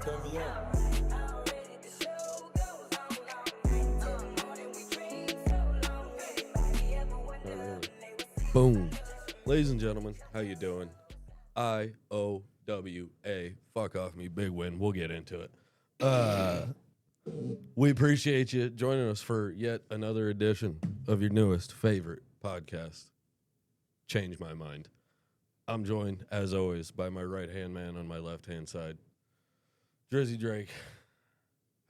Turn me up. Boom. Ladies and gentlemen, how you doing? IOWA. Fuck off me. Big win. We'll get into it. We appreciate you joining us for yet another edition of your newest favorite podcast, Change My Mind. I'm joined, as always, by my right-hand man on my left-hand side, Drizzy Drake.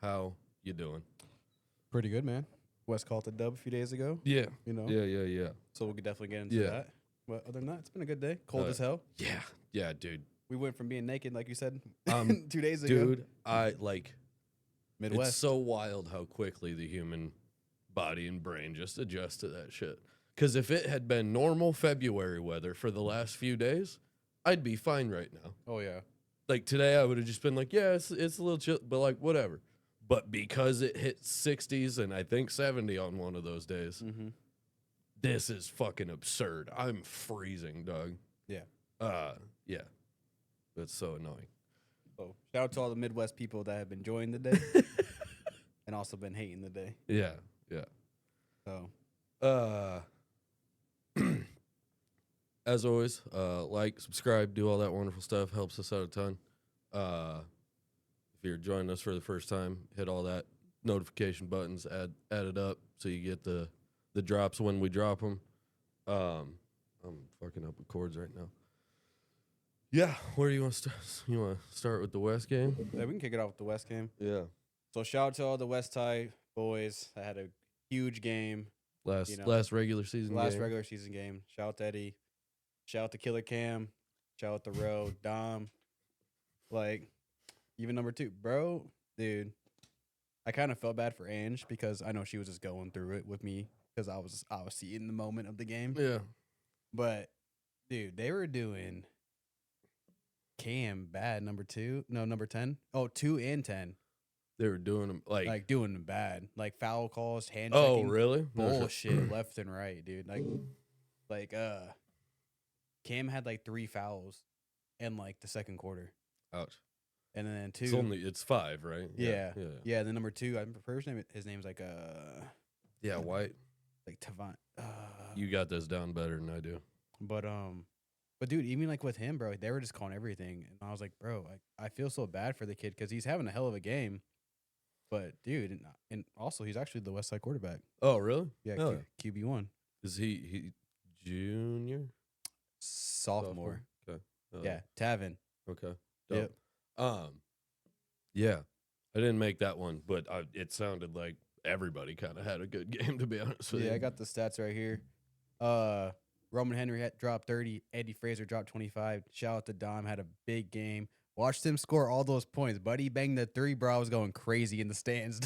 How you doing? Pretty good, man. West called the dub a few days ago. Yeah. You know? Yeah. So we could definitely get into that. But other than that, it's been a good day. Cold as hell. Yeah, dude. We went from being naked, like you said, 2 days ago. Dude, Midwest. It's so wild how quickly the human body and brain just adjust to that shit. Because if it had been normal February weather for the last few days, I'd be fine right now. Oh, yeah. Like today, I would have just been like, yeah, it's a little chill, but like whatever. But because it hit 60s and I think 70 on one of those days, this is fucking absurd. I'm freezing, dog. Yeah. Yeah. That's so annoying. So shout out to all the Midwest people that have been enjoying the day and also been hating the day. Yeah. So. As always, like, subscribe, do all that wonderful stuff. Helps us out a ton. If you're joining us for the first time, hit all that notification buttons, add it up so you get the drops when we drop them. I'm fucking up with chords right now. Yeah, where do you want to start? You want to start with the West game? Yeah, we can kick it off with the West game. Yeah. So shout out to all the West Tie boys that had a huge game. Last regular season Last game. regular season game. Shout out to Eddie. Shout out to Killer Cam. Shout out to Ro, Dom. Like, even number 2. Bro, dude, I kind of felt bad for Ange because I know she was just going through it with me because I was obviously in the moment of the game. Yeah. But, dude, they were doing Cam bad, number 10. Oh, 2 and 10. They were doing them Like doing them bad. Like foul calls, hand Oh, checking. really? Bullshit left and right, dude. Like Cam had like 3 fouls in like the second quarter. Ouch. And then 2. It's 5, right? Yeah. Then number 2, I'm first name. His name's like Yeah, White. like Tavant. You got this down better than I do. But dude, even like with him, bro, they were just calling everything, and I was like, bro, I feel so bad for the kid because he's having a hell of a game. But dude, and also he's actually the West Side quarterback. Oh, really? Yeah, QB1. Is he junior? Sophomore. Okay. Yeah, Tavin. Okay. Yep. Yeah. I didn't make that one, but it sounded like everybody kind of had a good game, to be honest with you. Yeah, I got the stats right here. Roman Henry dropped 30. Eddie Fraser dropped 25. Shout out to Dom, had a big game. Watched him score all those points. Buddy banged the 3, bro. I was going crazy in the stands.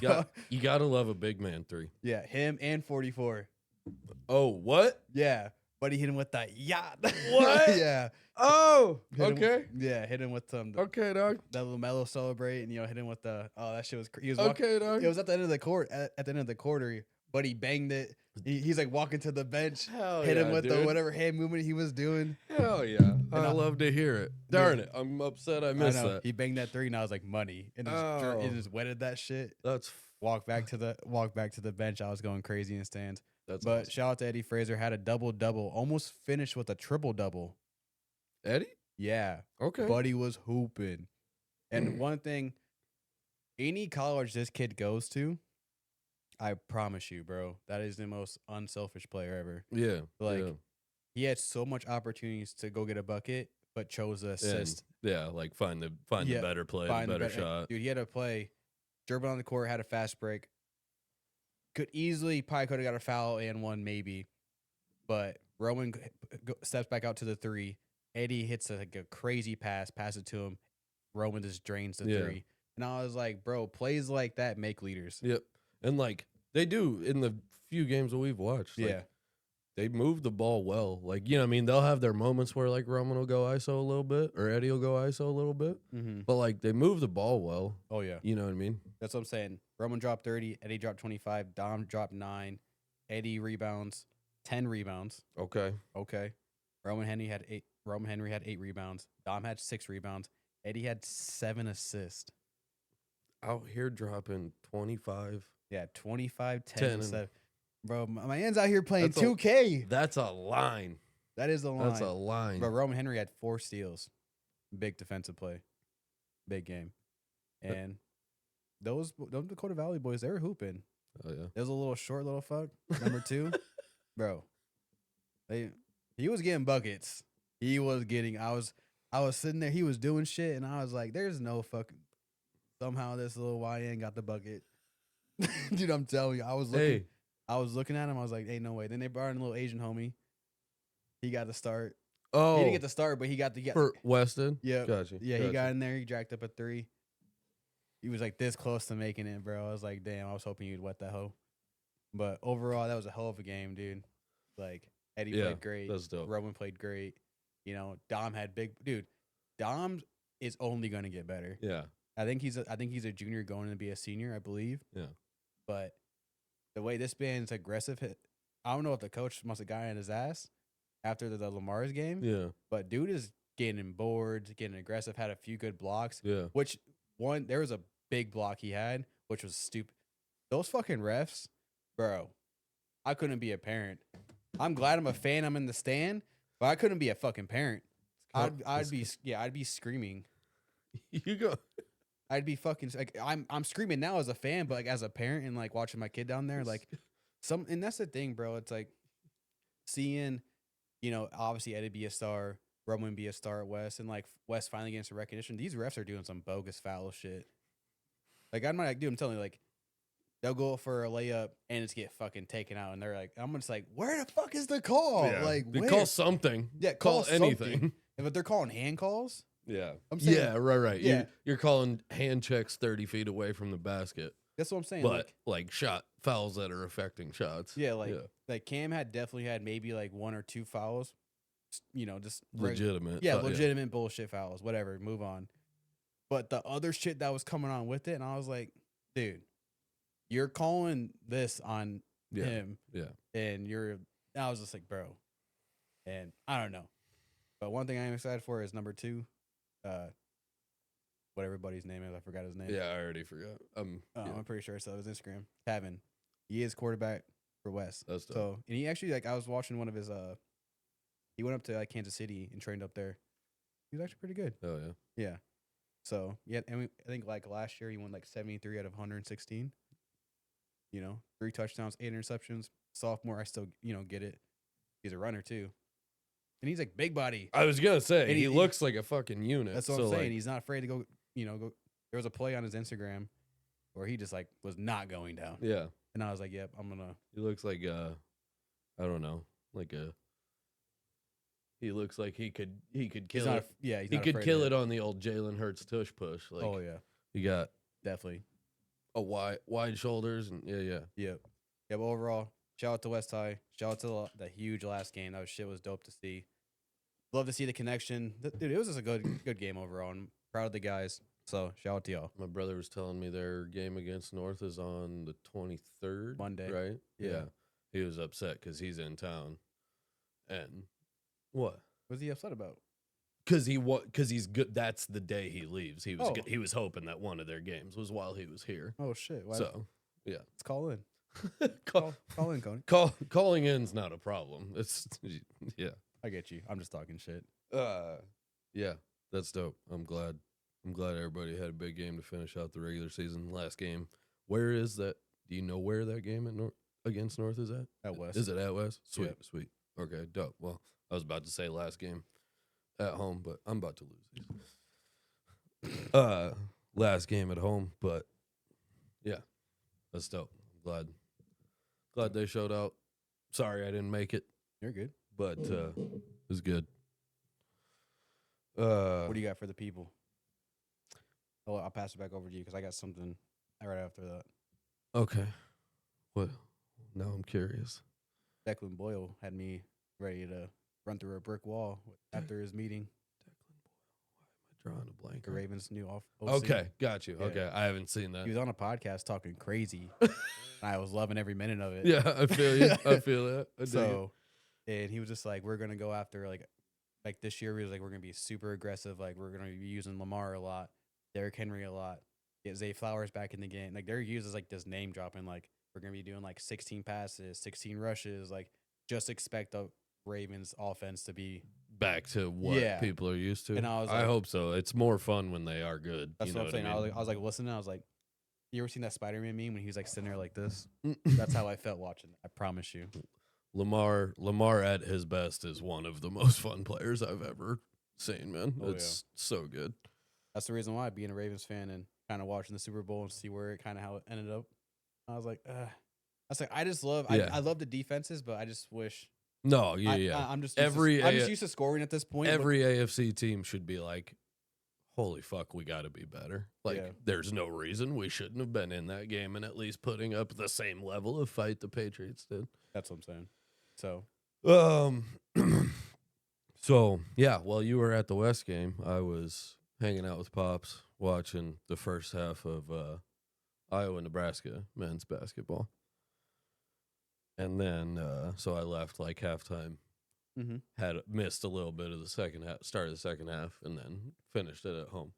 You got to love a big man 3. Yeah, him and 44. Oh, what? Yeah. Buddy hit him with the yacht. What? Yeah. Oh, Hit okay. hit him with some. Okay, dog. That little mellow celebrate, and hit him with the. Oh, that shit was. He was okay, dog. It was at the end of the court. At the end of the quarter, Buddy banged it. He's like walking to the bench. Hell hit him yeah, with dude. the whatever hand movement he was doing. Hell yeah. I love to hear it. Darn it. I'm upset I missed that. He banged that 3, and I was like, money. And it just wetted that shit. That's walk back to the bench. I was going crazy in the stands. But awesome. Shout out to Eddie Fraser. Had a double-double. Almost finished with a triple-double. Eddie? Yeah. Okay. Buddy was hooping. And one thing, any college this kid goes to, I promise you, bro, that is the most unselfish player ever. Yeah. He had so much opportunities to go get a bucket, but chose to assist. And, find the better play, the better shot. Dude, he had a play, dribble on the court, had a fast break. Probably could have got a foul and one maybe. But Roman steps back out to the 3. Eddie hits a crazy pass it to him. Roman just drains the 3. And I was like, bro, plays like that make leaders. Yep. And they do in the few games that we've watched. They move the ball well. They'll have their moments where Roman will go ISO a little bit or Eddie will go ISO a little bit. Mm-hmm. But they move the ball well. Oh yeah. You know what I mean? That's what I'm saying. Roman dropped 30, Eddie dropped 25, Dom dropped 9, Eddie rebounds, 10 rebounds. Okay. Roman Henry had 8 rebounds. Dom had 6 rebounds. Eddie had 7 assists. out here dropping 25. Yeah, 25, 10, 10 and and- 7. Bro, my man's out here playing That's a- 2K. That's a line. That is a line. That's a line. Bro, Roman Henry had 4 steals. Big defensive play. Big game. And those Dakota Valley boys, they were hooping. Oh yeah. There's a little short little fuck. Number 2. Bro. He was getting buckets. He was getting I was sitting there, he was doing shit, and I was like, there's no fucking somehow this little YN got the bucket. Dude, I'm telling you, I was looking at him, I was like, hey, no way. Then they brought in a little Asian homie. He got the start. Oh, He didn't get the start, but he got the for Weston. Yeah. Gotcha. Yeah, he gotcha. got in there, he jacked up a 3. He was like this close to making it, bro. I was like, damn, I was hoping you'd wet that hoe. But overall, that was a hell of a game, dude. Like, Eddie played great. That's dope. Roman played great. You know, Dom had Dom is only going to get better. Yeah. I think he's a junior going to be a senior, I believe. Yeah. But the way this band's aggressive, I don't know if the coach must have gotten in his ass after the Lamar's game. Yeah. But dude is getting boards, getting aggressive, had a few good blocks. Yeah. Which there was a big block he had, which was stupid. Those fucking refs, bro. I couldn't be a parent. I'm glad I'm a fan. I'm in the stand, but I couldn't be a fucking parent. I'd be screaming. You go. I'd be fucking like I'm screaming now as a fan, but like as a parent and like watching my kid down there, like and that's the thing, bro. It's like seeing, you know, obviously Eddie be a star, Roman be a star at West, and like West finally getting some recognition. These refs are doing some bogus foul shit. Like I'm not like, dude, I'm telling you, like they'll go for a layup and it's get fucking taken out, and they're like, I'm just like, where the fuck is the call? Yeah. Like, They where? call something. Yeah, Call something. anything. But they're calling hand calls. Yeah. I'm saying, yeah. Right. Yeah. You're calling hand checks 30 feet away from the basket, that's what I'm saying. but like shot fouls that are affecting shots. Yeah, like Cam definitely had maybe like 1 or 2 fouls, you know, just Legitimate. legitimate bullshit fouls, whatever, move on. But the other shit that was coming on with it, and I was like, dude, you're calling this on him. Yeah. And I was just like, bro. And I don't know. But one thing I am excited for is number 2. What everybody's name is. I forgot his name. Yeah, I already forgot. I'm pretty sure it's his Instagram. Tavin. He is quarterback for West. That's dope. So, and he actually, like, I was watching one of his, he went up to like Kansas City and trained up there. He was actually pretty good. Oh yeah. Yeah. So, yeah, and I think like last year he won like 73 out of 116. You know, 3 touchdowns, 8 interceptions. Sophomore, I still, you know, get it. He's a runner too. And he's like big body. I was gonna say And he looks like a fucking unit. That's what so I'm saying. like, He's not afraid to go, you know, go. There was a play on his Instagram where he just like was not going down. yeah. And I was like, yep, I'm gonna. He looks like I don't know, like a. He looks like he could kill it. He's He not could afraid kill of it on the old Jalen Hurts tush push. Like, Oh yeah, you got definitely. a wide shoulders and yeah. Yep. Yeah, but overall, shout out to West High. Shout out to the huge last game. That shit was dope to see. Love to see the connection. Dude, it was just a good game overall. I'm proud of the guys. So shout out to y'all. My brother was telling me their game against North is on the 23rd. Monday. Right? Yeah. He was upset because he's in town. And what? What's he upset about? Because he's good. That's the day he leaves. He was Oh. he was hoping that one of their games was while he was here. Oh shit. Why, So yeah, let's call in. call, Call in, Coney. calling in's not a problem. It's yeah. I get you. I'm just talking shit. Yeah, that's dope. I'm glad everybody had a big game to finish out the regular season. Last game. Where is that? Do you know where that game against North is at? At West. Is it at West? Sweet, Yep. sweet. Okay, dope. Well, I was about to say last game at home, but I'm about to lose these. Last game at home, but yeah, that's dope. I'm glad they showed out. Sorry I didn't make it, You're good. but it was good. What do you got for the people? Oh, I'll pass it back over to you because I got something right after that. Okay. Well, now I'm curious. Declan Boyle had me ready to run through a brick wall after his meeting. Declan Boyle. Why am I drawing a blank? The Ravens' new OC. Okay, got you. Yeah. Okay, I haven't seen that. He was on a podcast talking crazy. And I was loving every minute of it. Yeah, I feel you. I feel that. I dig it. So, and he was just like, we're going to go after, like this year, he was like, we're going to be super aggressive. Like, we're going to be using Lamar a lot, Derrick Henry a lot, get Zay Flowers back in the game. Like they're used as like this name dropping. Like we're gonna be doing like 16 passes, 16 rushes. Like just expect the Ravens offense to be back to what Yeah. people are used to. And I was I like- hope so. It's more fun when they are good. That's You know what I'm saying. I mean? I was like listening. I was like, you ever seen that Spider-Man meme when he was like sitting there like this? That's how I felt watching it. I promise you. Lamar at his best is one of the most fun players I've ever seen, man. Oh, It's so good. That's the reason why being a Ravens fan and kind of watching the Super Bowl and see where it kind of how it ended up. I was like, I just love. Yeah. I love the defenses, but I just wish. No, yeah. I'm just Every I'm just used to scoring at this point. Every AFC team should be like, holy fuck, we got to be better. Like, Yeah. there's no reason we shouldn't have been in that game and at least putting up the same level of fight the Patriots did. That's what I'm saying. So, so yeah, while you were at the West game, I was hanging out with Pops watching the first half of Iowa-Nebraska men's basketball. And then, so I left like halftime, had missed a little bit of the second half, start of the second half, and then finished it at home.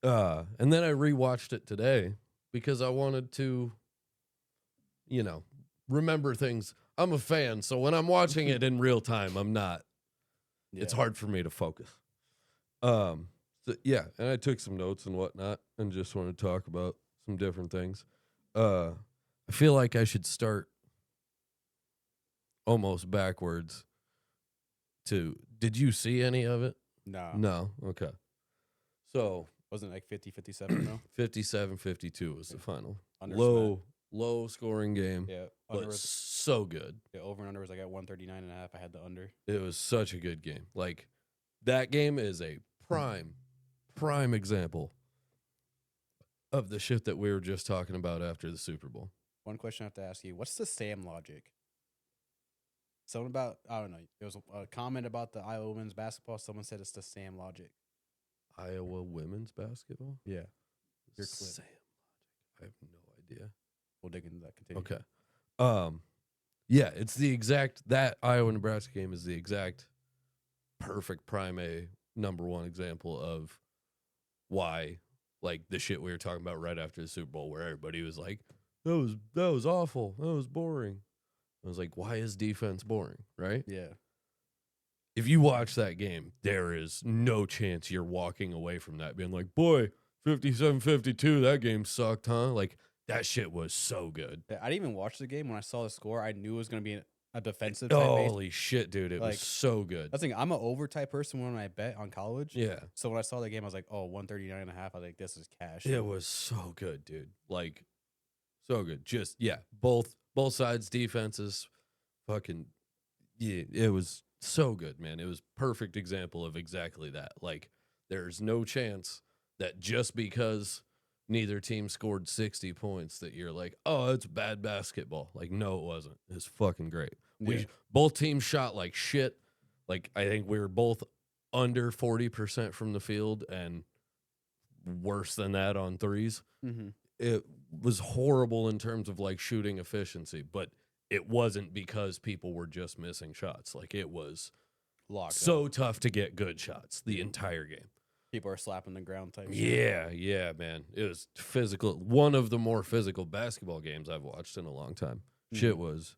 And then I rewatched it today because I wanted to, remember things. I'm a fan, so when I'm watching it in real time, I'm not. It's hard for me to focus. So yeah, and I took some notes and whatnot, and just want to talk about some different things. I feel like I should start almost backwards. Did you see any of it? No. Okay. So wasn't it like 50-57 though? 57-52 was the final. Under Low scoring game. Yeah, but so good. Yeah, over and under was like at 139.5. I had the under. It was such a good game. Like, that game is a prime example of the shit that we were just talking about after the Super Bowl. One question I have to ask you: what's the Sam logic? Something about, I don't know. There was a comment about the Iowa women's basketball. Someone said it's the Sam logic. Iowa women's basketball? Yeah. Your clip. Sam logic. I have no idea. We'll dig into that. Continue. Okay. Yeah, it's the exact, that Iowa-Nebraska game is the exact perfect prime A number one example of why, like, the shit we were talking about right after the Super Bowl, where everybody was like, that was awful. That was boring. I was like, why is defense boring, right? Yeah. If you watch that game, there is no chance you're walking away from that being like, boy, 57-52, that game sucked, huh? Like, that shit was so good. I didn't even watch the game. When I saw the score, I knew it was going to be a defensive type base. Holy shit, dude. It was so good. That's the thing. I'm an over type person when I bet on college. Yeah. So when I saw the game, I was like, oh, 139.5. I was like, this is cash. It was so good, dude. Like, so good. Just, yeah, both sides' defenses, fucking, yeah, it was so good, man. It was perfect example of exactly that. Like, there's no chance that just because neither team scored 60 points that you're like, oh, it's bad basketball. Like, no, it wasn't. It was fucking great. Yeah. Both teams shot like shit. Like, I think we were both under 40% from the field and worse than that on threes. Mm-hmm. It was horrible in terms of like shooting efficiency, but it wasn't because people were just missing shots. Like, it was so tough to get good shots the entire game. People are slapping the ground type shit. Yeah, man. It was physical. One of the more physical basketball games I've watched in a long time. Shit was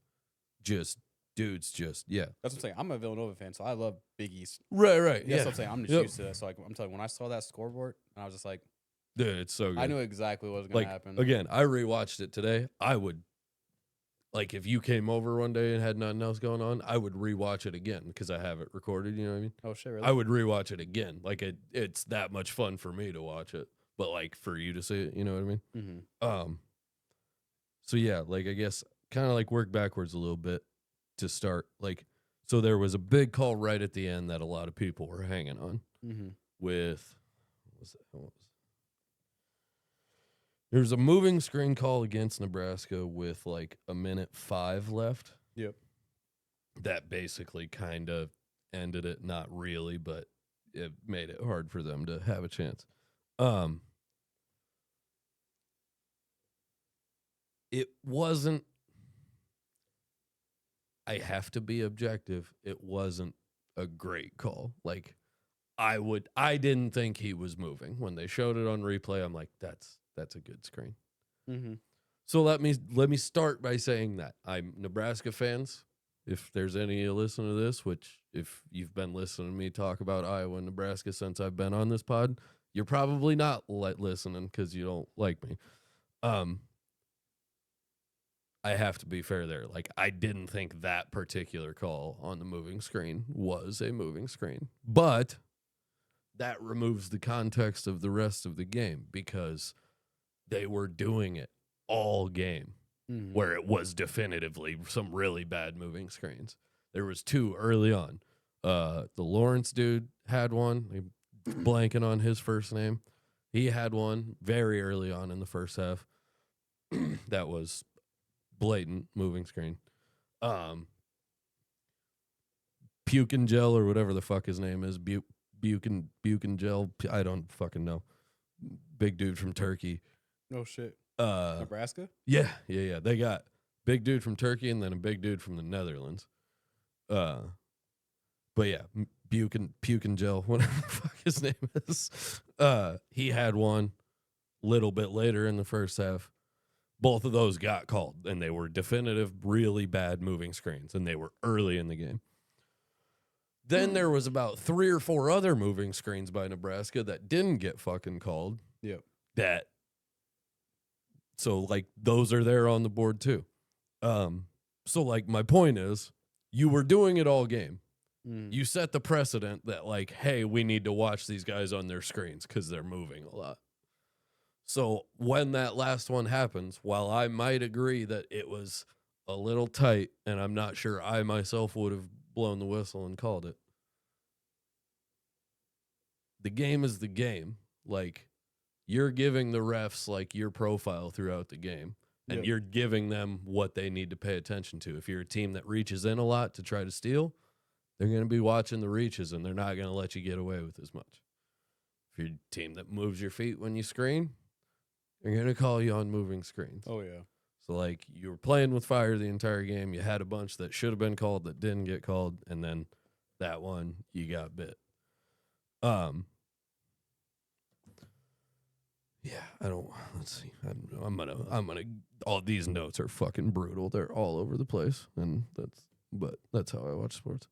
just dudes yeah. That's what I'm saying. I'm a Villanova fan, so I love Big East. Right. That's Yeah. what I'm saying. I'm just used to that. So like, I'm telling you, when I saw that scoreboard, I was just like, dude, it's so good. I knew exactly what was going to happen. Again, I rewatched it today. I would, like, if you came over one day and had nothing else going on, I would rewatch it again because I have it recorded. You know what I mean? Oh shit, really? I would rewatch it again. Like, it's that much fun for me to watch it, but like for you to see it, you know what I mean? Mm-hmm. So yeah, like, I guess kind of like work backwards a little bit to start. Like, so there was a big call right at the end that a lot of people were hanging on with. There was a moving screen call against Nebraska with like 1:05 left. Yep. That basically kind of ended it. Not really, but it made it hard for them to have a chance. It wasn't, I have to be objective, it wasn't a great call. Like, I didn't think he was moving. When they showed it on replay, I'm like, that's a good screen. Mm-hmm. So let me start by saying that I'm Nebraska fans. If there's any of you listening to this, which if you've been listening to me talk about Iowa and Nebraska since I've been on this pod, you're probably not listening because you don't like me. I have to be fair there. Like, I didn't think that particular call on the moving screen was a moving screen, but that removes the context of the rest of the game because they were doing it all game. Mm-hmm. Where it was definitively some really bad moving screens. There was 2 early on. The Lawrence dude had one. I'm blanking on his first name. He had one very early on in the first half. That was blatant moving screen. Puke and Gel or whatever the fuck his name is. Buke and Gel. I don't fucking know. Big dude from Turkey. Oh shit. Nebraska? Yeah. They got big dude from Turkey and then a big dude from the Netherlands. But yeah, Puke and Gel, whatever the fuck his name is. He had one little bit later in the first half. Both of those got called, and they were definitive, really bad moving screens, and they were early in the game. Then there was about 3 or 4 other moving screens by Nebraska that didn't get fucking called. Yep. So, like, those are there on the board, too. So, like, my point is, you were doing it all game. You set the precedent that, like, hey, we need to watch these guys on their screens because they're moving a lot. So, when that last one happens, while I might agree that it was a little tight, and I'm not sure I myself would have blown the whistle and called it, the game is the game. Like, you're giving the refs like your profile throughout the game, and you're giving them what they need to pay attention to. If you're a team that reaches in a lot to try to steal, they're going to be watching the reaches, and they're not going to let you get away with as much. If you're a team that moves your feet when you screen, they're going to call you on moving screens. Oh, yeah. So, like, you were playing with fire the entire game. You had a bunch that should have been called that didn't get called, and then that one, you got bit. Yeah, let's see. I'm gonna, all these notes are fucking brutal. They're all over the place, and that's how I watch sports.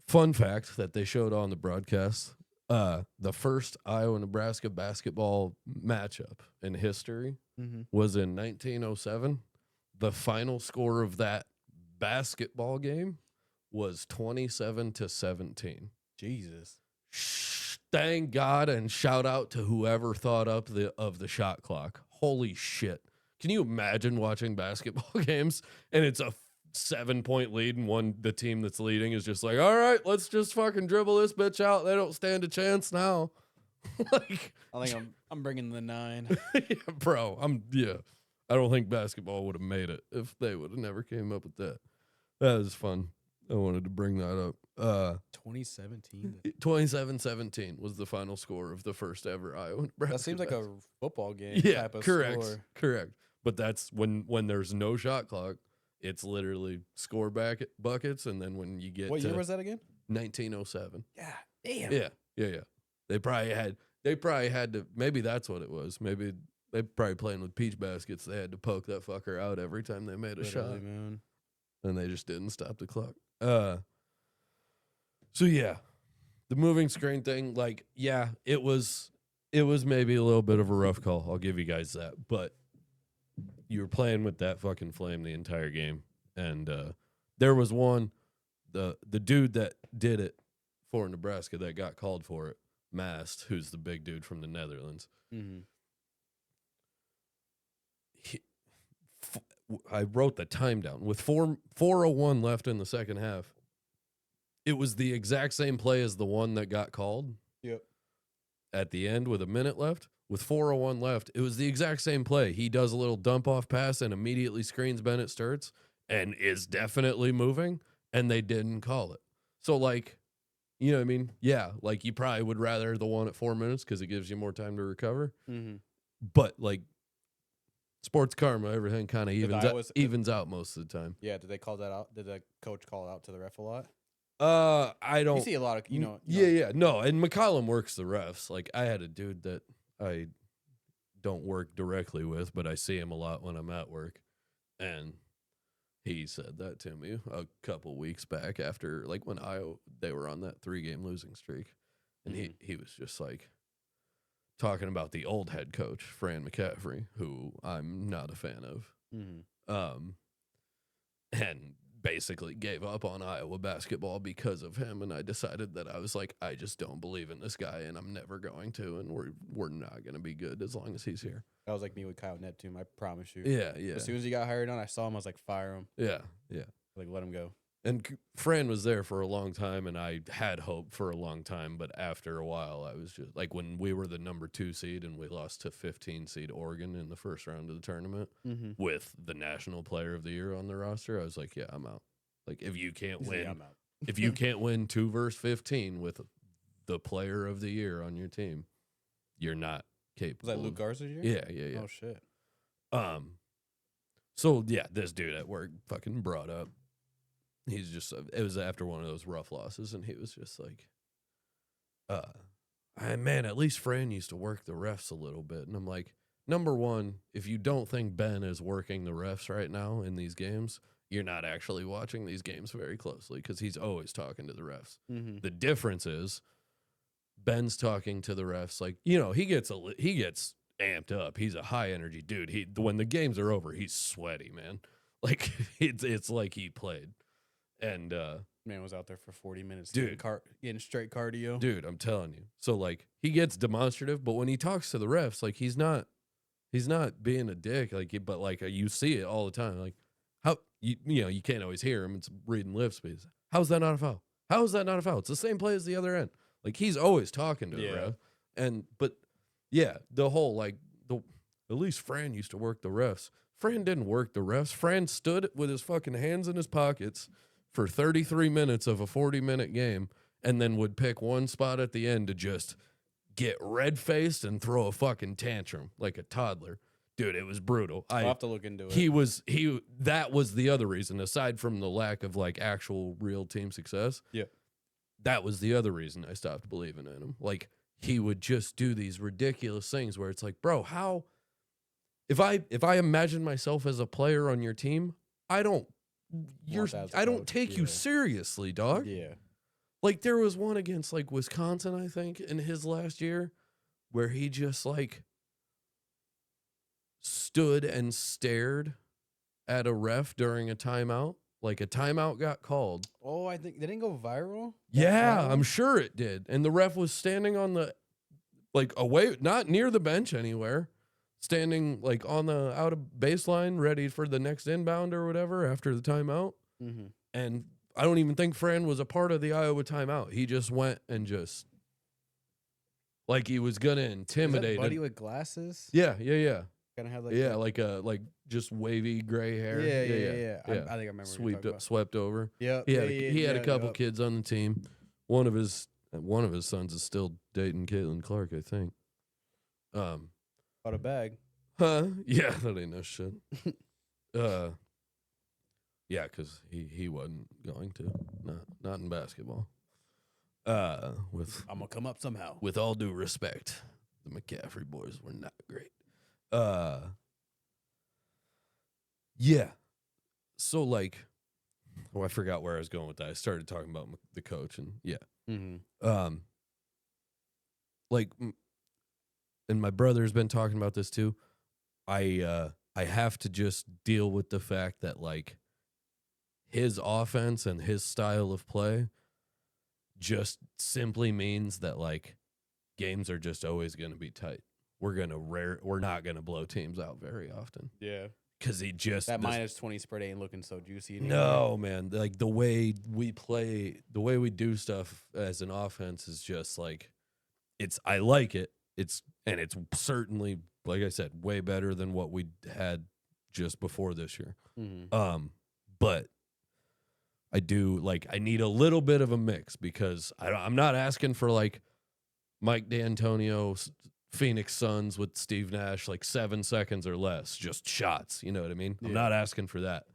Fun fact that they showed on the broadcast, the first Iowa-Nebraska basketball matchup in history was in 1907. The final score of that basketball game was 27-17. Jesus. Thank God and shout out to whoever thought up the shot clock. Holy shit. Can you imagine watching basketball games and it's a 7-point lead and the team that's leading is just like, all right, let's just fucking dribble this bitch out. They don't stand a chance now. Like, I think I'm bringing the 9. Yeah, bro. I don't think basketball would have made it if they would have never came up with that. That was fun. I wanted to bring that up. 2017. 27-17 was the final score of the first ever Iowa-Nebraska. That seems like a football game type of correct, score. Correct. But that's when there's no shot clock, it's literally score back buckets, and then when you get What year was that again? 1907. Yeah. Damn. Yeah. They probably had to, maybe that's what it was. Maybe they probably playing with peach baskets. They had to poke that fucker out every time they made a shot. Man. And they just didn't stop the clock. So yeah, the moving screen thing, like, yeah, it was maybe a little bit of a rough call. I'll give you guys that. But you were playing with that fucking flame the entire game. And there was one, the dude that did it for Nebraska that got called for it, Mast, who's the big dude from the Netherlands. I wrote the time down. With 4:01 left in the second half, it was the exact same play as the one that got called. Yep. At the end with a minute left, with 4:01 left, it was the exact same play. He does a little dump off pass and immediately screens Bennett Sturts and is definitely moving, and they didn't call it. So, like, you know what I mean? Yeah, like, you probably would rather the one at 4 minutes because it gives you more time to recover. But, like, sports karma, everything kind of evens out most of the time. Yeah, did they call that out? Did the coach call it out to the ref a lot? I don't. You see a lot of, Yeah. No, and McCollum works the refs. Like, I had a dude that I don't work directly with, but I see him a lot when I'm at work. And he said that to me a couple weeks back after, like, when they were on that 3-game losing streak. And he was just, like, talking about the old head coach, Fran McCaffrey, who I'm not a fan of. And basically gave up on Iowa basketball because of him. And I decided that I was like, I just don't believe in this guy, and I'm never going to, and we're not going to be good as long as he's here. That was like me with Kyle Neptune, I promise you. Yeah. As soon as he got hired on, I saw him, I was like, fire him. Yeah. Like, let him go. And Fran was there for a long time, and I had hope for a long time, but after a while, I was just, like, when we were the number 2 seed and we lost to 15 seed Oregon in the first round of the tournament with the National Player of the Year on the roster, I was like, yeah, I'm out. Like, if you can't win, I'm out. if you can't win 2 versus 15 with the Player of the Year on your team, you're not capable. Was that Luke Garza's year? Yeah. Oh, shit. So, yeah, this dude at work fucking brought up. He's just, it was after one of those rough losses, and he was just like, man, at least Fran used to work the refs a little bit. And I'm like, number one, if you don't think Ben is working the refs right now in these games, you're not actually watching these games very closely, because he's always talking to the refs. The difference is Ben's talking to the refs like, he gets amped up. He's a high energy dude. When the games are over, he's sweaty, man. Like, it's like he played. And man was out there for 40 minutes, dude, getting straight cardio. Dude, I'm telling you. So, like, he gets demonstrative, but when he talks to the refs, like, he's not being a dick. Like, but like you see it all the time. Like, how you can't always hear him. It's reading lips, but how's that not a foul? How is that not a foul? It's the same play as the other end. Like, he's always talking to the ref. But yeah, the whole, like, at least Fran used to work the refs. Fran didn't work the refs. Fran stood with his fucking hands in his pockets for 33 minutes of a 40-minute game, and then would pick one spot at the end to just get red-faced and throw a fucking tantrum like a toddler. Dude, it was brutal. I'll have to look into it. That was the other reason, aside from the lack of, like, actual real team success. Yeah. That was the other reason I stopped believing in him. Like, he would just do these ridiculous things where it's like, bro, how? If I imagine myself as a player on your team, I don't take you seriously, dog. Yeah. Like, there was one against, like, Wisconsin, I think, in his last year, where he just, like, stood and stared at a ref during a timeout. Like, a timeout got called. Oh, I think, didn't it go viral? Yeah, I'm sure it did. And the ref was standing on the, like, away, not near the bench anywhere, standing, like, on the out of baseline, ready for the next inbound or whatever after the timeout. And I don't even think Fran was a part of the Iowa timeout. He just went and just, like, he was gonna intimidate. Is that buddy with glasses? Yeah. Kind of had like just wavy gray hair. Yeah. I think I remember. Swept over. Yeah. He had a couple kids on the team. One of his sons is still dating Caitlin Clark, I think. Bought a bag. Huh? Yeah, that ain't no shit. Yeah, because he wasn't going to. Not in basketball. I'm gonna come up somehow. With all due respect, the McCaffrey boys were not great. Yeah. So, like, I forgot where I was going with that. I started talking about the coach, and like, and my brother's been talking about this too. I have to just deal with the fact that, like, his offense and his style of play just simply means that, like, games are just always going to be tight. We're not gonna blow teams out very often. Yeah, because that minus 20 spread ain't looking so juicy anymore. No, man. Like, the way we play, the way we do stuff as an offense is just like, I like it. It's certainly, like I said, way better than what we had just before this year. But I do, like, I need a little bit of a mix, because I'm not asking for, like, Mike D'Antonio's Phoenix Suns with Steve Nash, like 7 seconds or less, just shots. You know what I mean? Yeah. I'm not asking for that.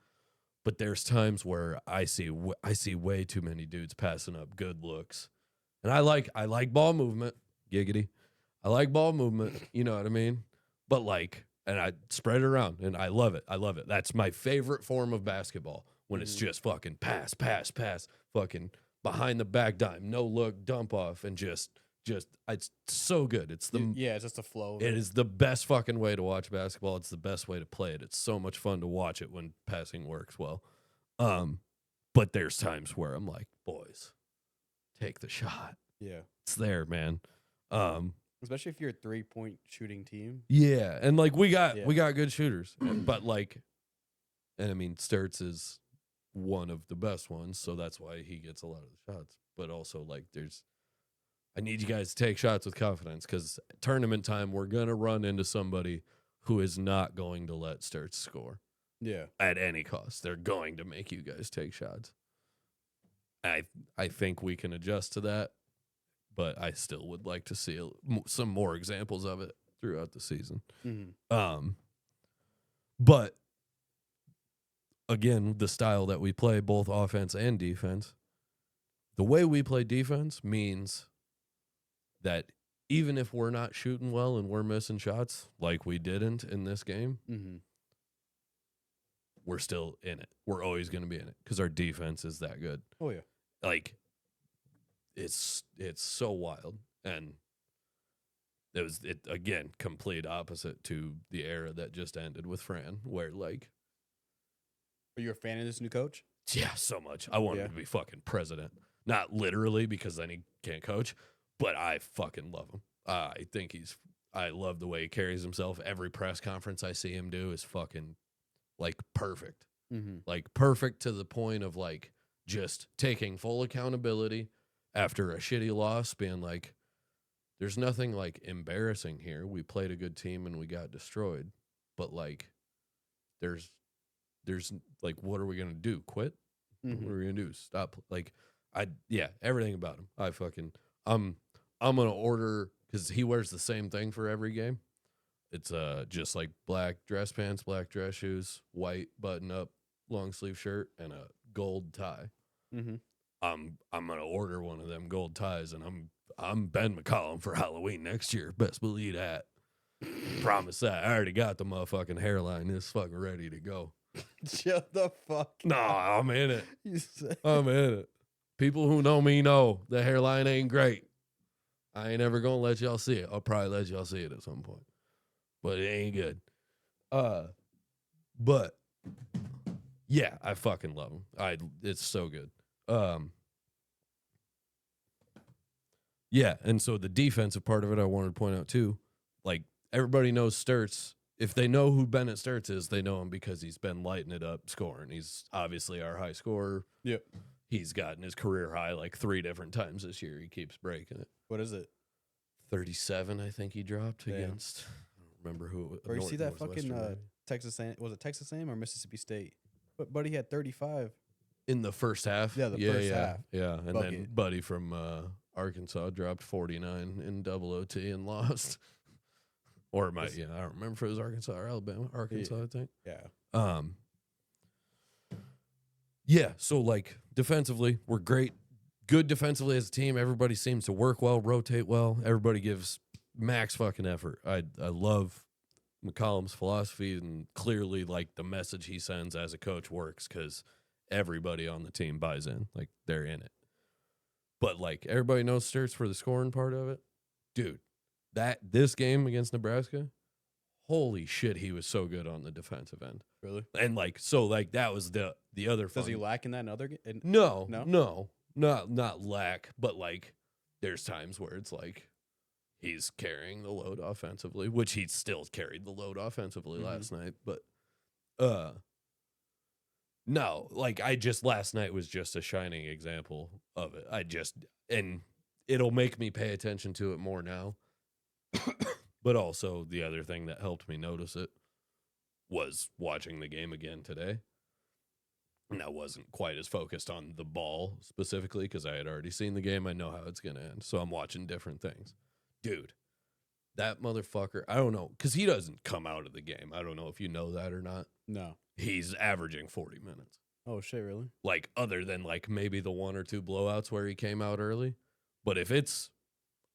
But there's times where I see way too many dudes passing up good looks, and I like ball movement, giggity. I like ball movement, you know what I mean? But and I spread it around, and I love it. I love it. That's my favorite form of basketball, when it's just fucking pass, fucking behind the back dime, no look, dump off, and just it's so good. It's it's just a flow. It is the best fucking way to watch basketball. It's the best way to play it. It's so much fun to watch it when passing works well. But there's times where I'm like, boys, take the shot. Yeah. It's there, man. Especially if you're a 3-point shooting team. Yeah, and we got good shooters, but and I mean Sturts is one of the best ones, so that's why he gets a lot of the shots. But also I need you guys to take shots with confidence, because tournament time we're gonna run into somebody who is not going to let Sturts score. Yeah, at any cost, they're going to make you guys take shots. I think we can adjust to that. But I still would like to see some more examples of it throughout the season. Mm-hmm. But again, the style that we play, both offense and defense, the way we play defense means that even if we're not shooting well and we're missing shots like we didn't in this game, we're still in it. We're always going to be in it because our defense is that good. Oh, yeah. It's so wild, and it again, complete opposite to the era that just ended with Fran, where Are you a fan of this new coach? Yeah, so much. I want him to be fucking president, not literally because then he can't coach, but I fucking love him. I love the way he carries himself. Every press conference I see him do is fucking perfect, perfect to the point of just taking full accountability. After a shitty loss, being there's nothing embarrassing here. We played a good team and we got destroyed. But there's what are we gonna do? Quit? What are we gonna do? Stop? Everything about him. I'm gonna order, because he wears the same thing for every game. It's just black dress pants, black dress shoes, white button up long sleeve shirt, and a gold tie. I'm gonna order one of them gold ties, and I'm Ben McCollum for Halloween next year. Best believe that. Promise that. I already got the motherfucking hairline. It's fucking ready to go. Shut the fuck. Nah, I'm in it. I'm in it. People who know me know the hairline ain't great. I ain't ever gonna let y'all see it. I'll probably let y'all see it at some point, but it ain't good. But yeah, I fucking love him. It's so good. Yeah, and so the defensive part of it I wanted to point out too. Everybody knows Sturts. If they know who Bennett Sturts is, they know him because he's been lighting it up scoring. He's obviously our high scorer. Yep. He's gotten his career high 3 different times this year. He keeps breaking it. What is it? 37, I think he dropped against. I don't remember who it was. Or you see that fucking Texas A&M, was it Texas A&M or Mississippi State? But Buddy had 35 in the first half. Yeah, first half. Yeah, and Bucket. then Buddy from Arkansas dropped 49 in double OT and lost. Or I don't remember if it was Arkansas or Alabama. Arkansas, I think. Yeah. Yeah, so defensively, we're great. Good defensively as a team. Everybody seems to work well, rotate well. Everybody gives max fucking effort. I love McCollum's philosophy, and clearly the message he sends as a coach works because everybody on the team buys in. They're in it. But everybody knows Sturts for the scoring part of it. Dude, this game against Nebraska, holy shit, he was so good on the defensive end. Really? And that was the other fun. Does he lack in that other game? No, not lack, but there's times where it's he's carrying the load offensively, which he still carried the load offensively last night. But no, last night was just a shining example of it. And it'll make me pay attention to it more now. But also the other thing that helped me notice it was watching the game again today. And I wasn't quite as focused on the ball specifically because I had already seen the game. I know how it's going to end. So I'm watching different things. Dude, that motherfucker, I don't know, because he doesn't come out of the game. I don't know if you know that or not. No. He's averaging 40 minutes. Oh shit, really? Like other than like maybe the 1 or 2 blowouts where he came out early. But if it's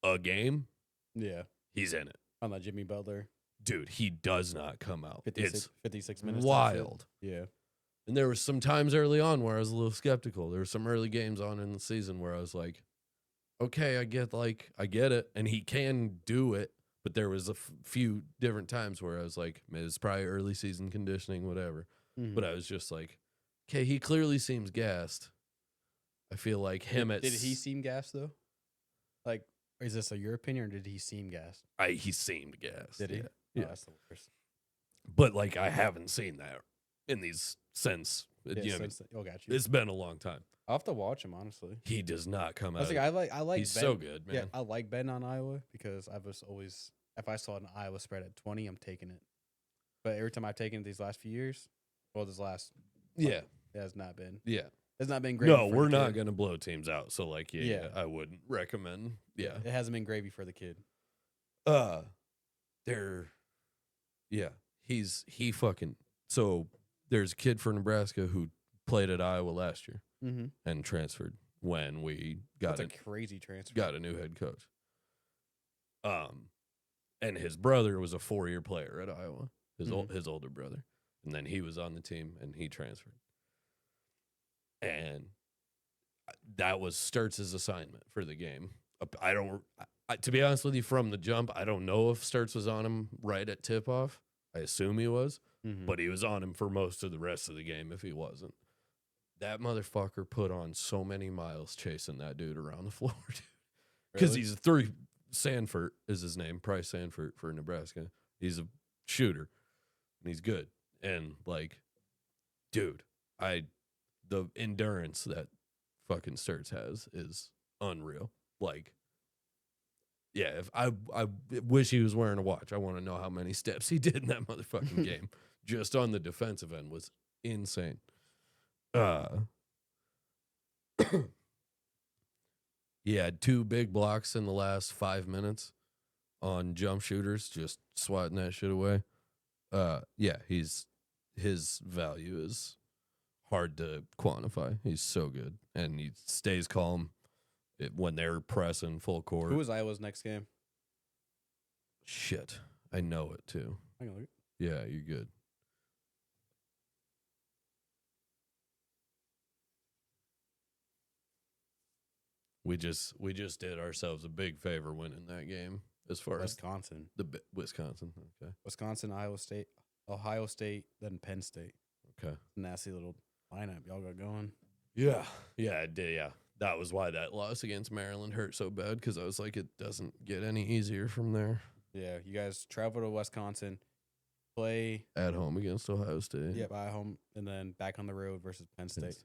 a game, Yeah. he's in it. On that Jimmy Butler. Dude, he does not come out. 56 minutes. Wild. Yeah. And there was some times early on where I was a little skeptical. There were some early games on in the season where I was like, okay, I get it. And he can do it. But there was a few different times where I was like, it's probably early season conditioning, whatever. Mm-hmm. But I was just like, okay, he clearly seems gassed. I feel like him Did he seem gassed though? Like, is this your opinion or did he seem gassed? He seemed gassed. Did he? Yeah. Oh, that's the worst. But like I haven't seen that in these since. Oh, got you. It's been a long time. I'll have to watch him, honestly. He does not come out. I like. He's Ben. so good, man. Yeah, I like betting on Iowa because I was always, if I saw an Iowa spread at 20, I'm taking it. But every time I've taken it these last few years, this last, it has not been. Yeah. It's not been great. No, we're not going to blow teams out. So like, Yeah. I wouldn't recommend. Yeah. It hasn't been gravy for the kid. So there's a kid for Nebraska who played at Iowa last year and transferred when we got That's a crazy transfer. Got a new head coach. And his brother was a 4-year player at Iowa. His older brother, and then he was on the team and he transferred. And that was Sturtz's assignment for the game. To be honest with you, from the jump, I don't know if Sturtz was on him right at tip-off. I assume he was, but he was on him for most of the rest of the game if he wasn't. That motherfucker put on so many miles chasing that dude around the floor, dude. Because he's a 3. Sanford is his name, Price Sanford for Nebraska. He's a shooter, and he's good. And, like, dude, the endurance that fucking Sturtz has is unreal. Like, yeah, if I wish he was wearing a watch. I want to know how many steps he did in that motherfucking game. Just on the defensive end was insane. He had 2 big blocks in the last 5 minutes on jump shooters, just swatting that shit away. His value is hard to quantify. He's so good, and he stays calm when they're pressing full court. Who was Iowa's next game? Shit, I know it too. I can look. Yeah, you're good. We just did ourselves a big favor winning that game as far Wisconsin. as Wisconsin. Okay. Wisconsin, Iowa State, Ohio State, then Penn State. Okay. Nasty little lineup y'all got going. Yeah. Yeah, it did. Yeah. That was why that loss against Maryland hurt so bad, because I was like, it doesn't get any easier from there. Yeah, you guys travel to Wisconsin, play at home against Ohio State. Yep, at home, and then back on the road versus Penn State.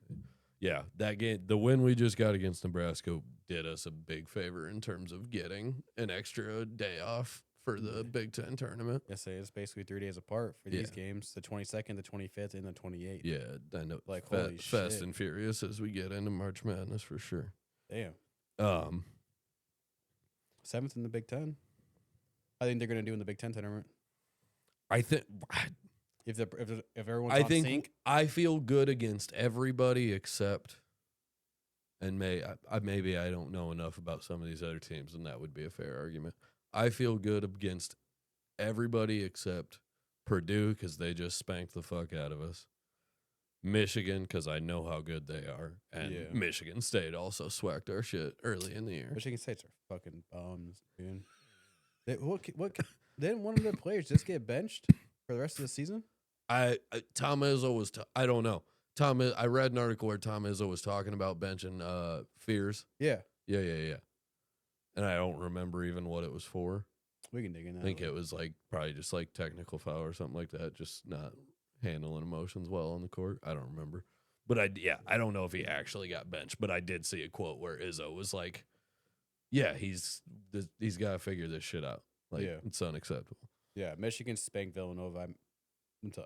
Yeah, that game, the win we just got against Nebraska did us a big favor in terms of getting an extra day off for the Big Ten tournament. Yes, it's basically 3 days apart for these games, the 22nd, the 25th, and the 28th. Yeah, I know. Like, fast and furious as we get into March Madness for sure. Damn. 7th in the Big Ten. I think they're going to do in the Big Ten tournament. I think if everyone's on sync. I feel good against everybody except, and maybe I don't know enough about some of these other teams, and that would be a fair argument. I feel good against everybody except Purdue, because they just spanked the fuck out of us. Michigan, because I know how good they are. And Michigan State also swacked our shit early in the year. Michigan State's are fucking bums, dude. Didn't one of their players just get benched for the rest of the season? Tom Izzo was. I don't know. I read an article where Tom Izzo was talking about benching Fears. Yeah. And I don't remember even what it was for. We can dig in that. I think it was probably just technical foul or something like that. Just not handling emotions well on the court. I don't remember. But I don't know if he actually got benched. But I did see a quote where Izzo was like, "Yeah, he's got to figure this shit out. It's unacceptable." Yeah, Michigan spanked Villanova.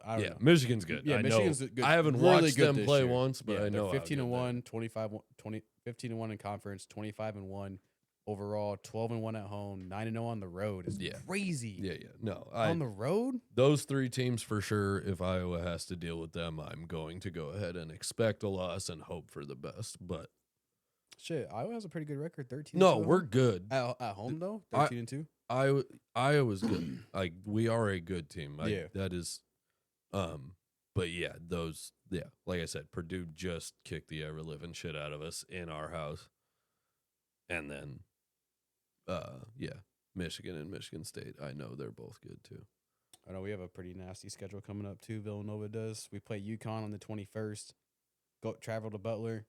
I don't know. Michigan's good. Yeah, Michigan's good. I haven't really watched them play once, but I know 15-1, 15-1 in conference, 25-1 overall, 12-1 at home, 9-0 on the road. Is crazy. Yeah. No, on the road? Those 3 teams for sure. If Iowa has to deal with them, I'm going to go ahead and expect a loss and hope for the best. But shit, Iowa has a pretty good record. 13. No, we're good at home though. 13-2. Iowa's good. Like we are a good team. That is. But yeah, like I said, Purdue just kicked the ever living shit out of us in our house, and then, Michigan and Michigan State. I know they're both good too. I know we have a pretty nasty schedule coming up too. Villanova does. We play UConn on the 21st. Travel to Butler,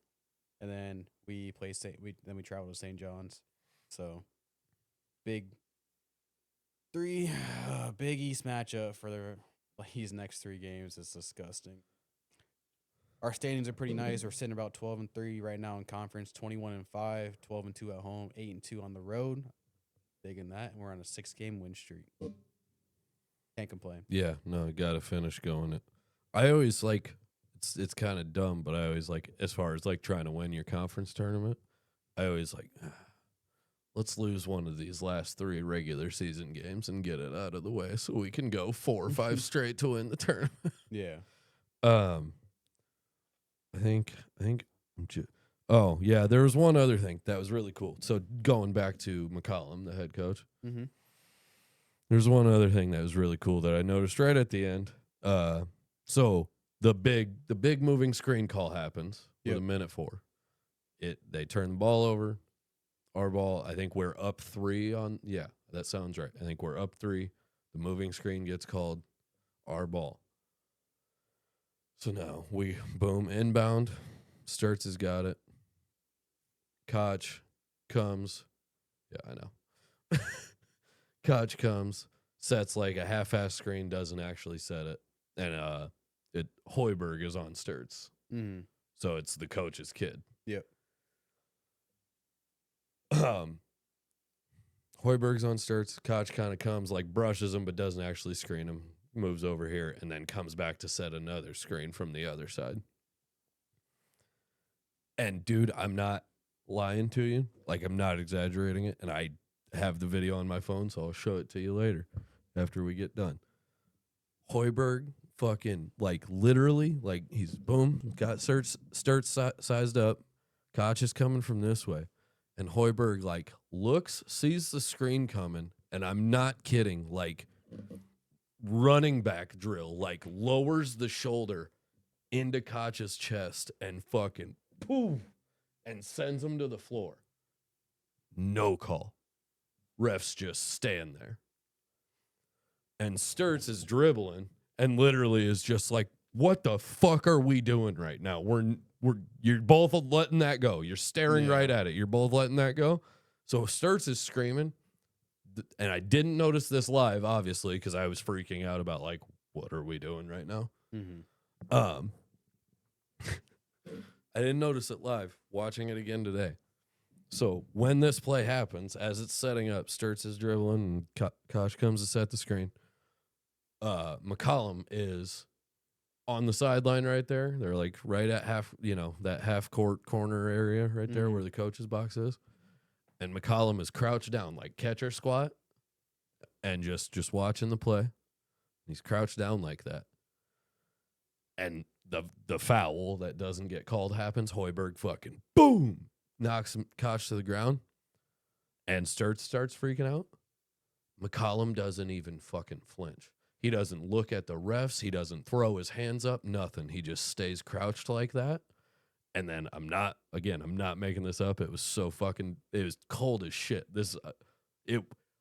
and then we play we travel to St. John's. So big East matchup for these next 3 games. It's disgusting. Our standings are pretty nice. We're sitting about 12-3 right now in conference, 21-5, 12-2 at home, 8-2 on the road. Big in that, and we're on a 6-game win streak. Can't complain. Yeah, no, gotta finish going it. I always like it's kind of dumb, but I always like, as far as like trying to win your conference tournament, I always like, let's lose one of these last 3 regular season games and get it out of the way so we can go 4 or 5 straight to win the tournament. Yeah. I think. Oh yeah, there was one other thing that was really cool. So going back to McCollum, the head coach. Mm-hmm. There's one other thing that was really cool that I noticed right at the end. So the big moving screen call happens with 1:04. They turn the ball over. Our ball, I think we're up 3 on. Yeah, that sounds right. I think we're up 3. The moving screen gets called. Our ball. So now we boom inbound. Sturts has got it. Koch comes. Yeah, I know. Koch comes, sets like a half-ass screen, doesn't actually set it, and Hoiberg is on Sturts. Mm-hmm. So it's the coach's kid. Yep. Hoiberg's on Sturts. Koch kind of comes, like brushes him, but doesn't actually screen him. Moves over here and then comes back to set another screen from the other side. And dude, I'm not lying to you. Like, I'm not exaggerating it. And I have the video on my phone, so I'll show it to you later after we get done. Hoiberg fucking, like, literally, like, he's boom, got Sturts sized up. Koch is coming from this way. And Hoiberg, like, looks, sees the screen coming, and I'm not kidding, like, running back drill, like, lowers the shoulder into Koch's chest and fucking poof, and sends him to the floor. No call. Refs just stand there. And Sturts is dribbling and literally is just like, what the fuck are we doing right now? You're both letting that go. You're staring right at it. You're both letting that go. So Sturts is screaming. And I didn't notice this live, obviously, because I was freaking out about, like, what are we doing right now? Mm-hmm. I didn't notice it live. Watching it again today. So when this play happens, as it's setting up, Sturts is dribbling, and Koch comes to set the screen. McCollum is on the sideline right there. They're, like, right at that half-court corner area right there where the coach's box is. And McCollum is crouched down, like catcher squat, and just watching the play. He's crouched down like that. And the foul that doesn't get called happens. Hoiberg fucking boom knocks Koch to the ground. And Sturts starts freaking out. McCollum doesn't even fucking flinch. He doesn't look at the refs. He doesn't throw his hands up. Nothing. He just stays crouched like that. And then I'm not making this up. It was cold as shit.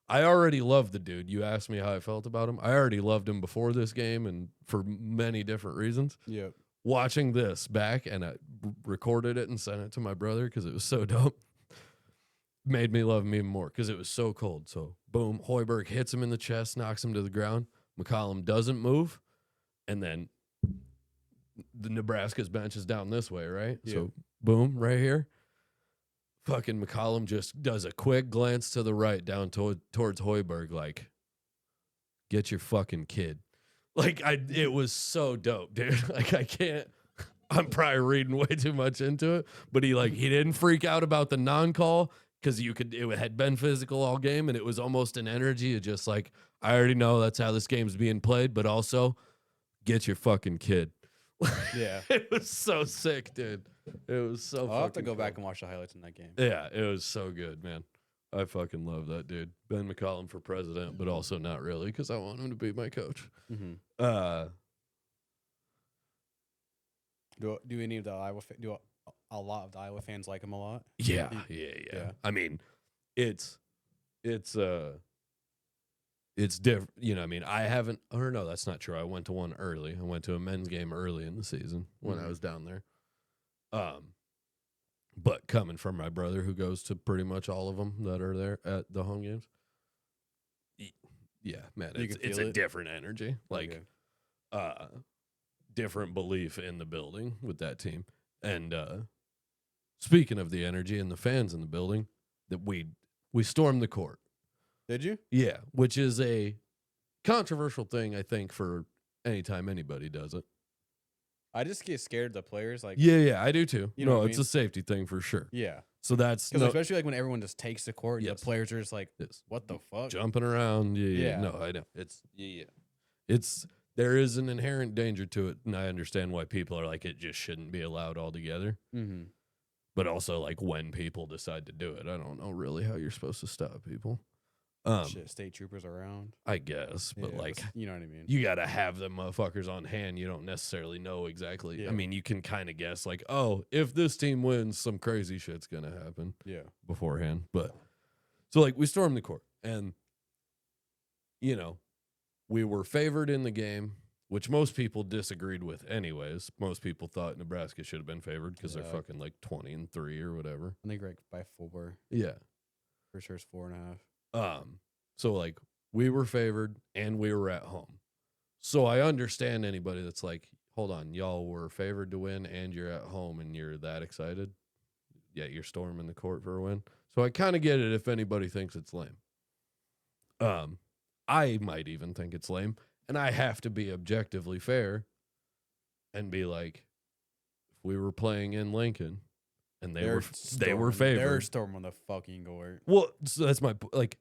I already loved the dude. You asked me how I felt about him. I already loved him before this game and for many different reasons. Yep. Watching this back, and I recorded it and sent it to my brother because it was so dope, made me love him even more because it was so cold. So, boom, Hoiberg hits him in the chest, knocks him to the ground. McCollum doesn't move, and then the Nebraska's bench is down this way, right? Yeah. So, boom, right here. Fucking McCollum just does a quick glance to the right down towards Hoiberg, like, get your fucking kid. Like, it was so dope, dude. Like, I'm probably reading way too much into it, but he didn't freak out about the non-call. because it had been physical all game, and it was almost an energy of just like, I already know that's how this game's being played, but also get your fucking kid. Yeah. It was so sick, dude. It was so I'll have to fucking go cool. back and watch the highlights in that game. Yeah, it was so good, man. I fucking love that dude. Ben McCollum for president, but also not really because I want him to be my coach. Mm-hmm. Do any of the do a lot of the Iowa fans like him a lot? Yeah. I mean, it's different. You know, I mean, I haven't. Or no, that's not true. I went to one early. I went to a men's game early in the season when I was down there. But coming from my brother who goes to pretty much all of them that are there at the home games, yeah, man, it's a different energy. Like, different belief in the building with that team. And speaking of the energy and the fans in the building, that we stormed the court. Did you? Yeah, which is a controversial thing, I think, for anytime anybody does it. I just get scared of the players. Like, yeah, I do too. You know what I it's mean? a safety thing for sure. Yeah. So that's Because especially like when everyone just takes the court, and Yes. the players are just like, Yes. what the fuck? Jumping around. Yeah. Yeah. No, I know. It's there is an inherent danger to it, and I understand why people are like, it just shouldn't be allowed altogether. Mm-hmm. But also, like, when people decide to do it, I don't know really how you're supposed to stop people. Shit, state troopers around. I guess, but Yeah, like, you know what I mean? you got to have them motherfuckers on hand. You don't necessarily know exactly. Yeah. I mean, you can kind of guess, like, oh, if this team wins, some crazy shit's going to happen beforehand. But so, like, we stormed the court, and, you know, we were favored in the game, which most people disagreed with anyways. Most people thought Nebraska should have been favored because they're fucking like 20-3 or whatever. I think like by 4. Yeah. For sure it's 4.5. So like we were favored and we were at home. So I understand anybody that's like, hold on, y'all were favored to win and you're at home and you're that excited. Yeah, you're storming the court for a win. So I kind of get it if anybody thinks it's lame. I might even think it's lame, and I have to be objectively fair and be like, if we were playing in Lincoln and they were favored, they're storming the fucking court. Well, so that's my like.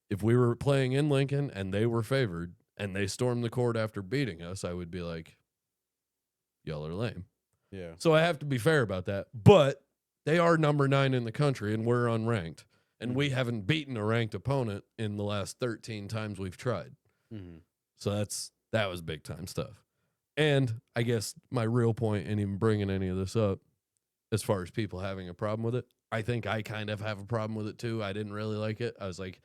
If we were playing in Lincoln and they were favored and they stormed the court after beating us, I would be like, y'all are lame. Yeah. So I have to be fair about that. But they are number 9 in the country and we're unranked. And we haven't beaten a ranked opponent in the last 13 times we've tried. Mm-hmm. So that was big time stuff. And I guess my real point in even bringing any of this up, as far as people having a problem with it, I think I kind of have a problem with it too. I didn't really like it. I was like,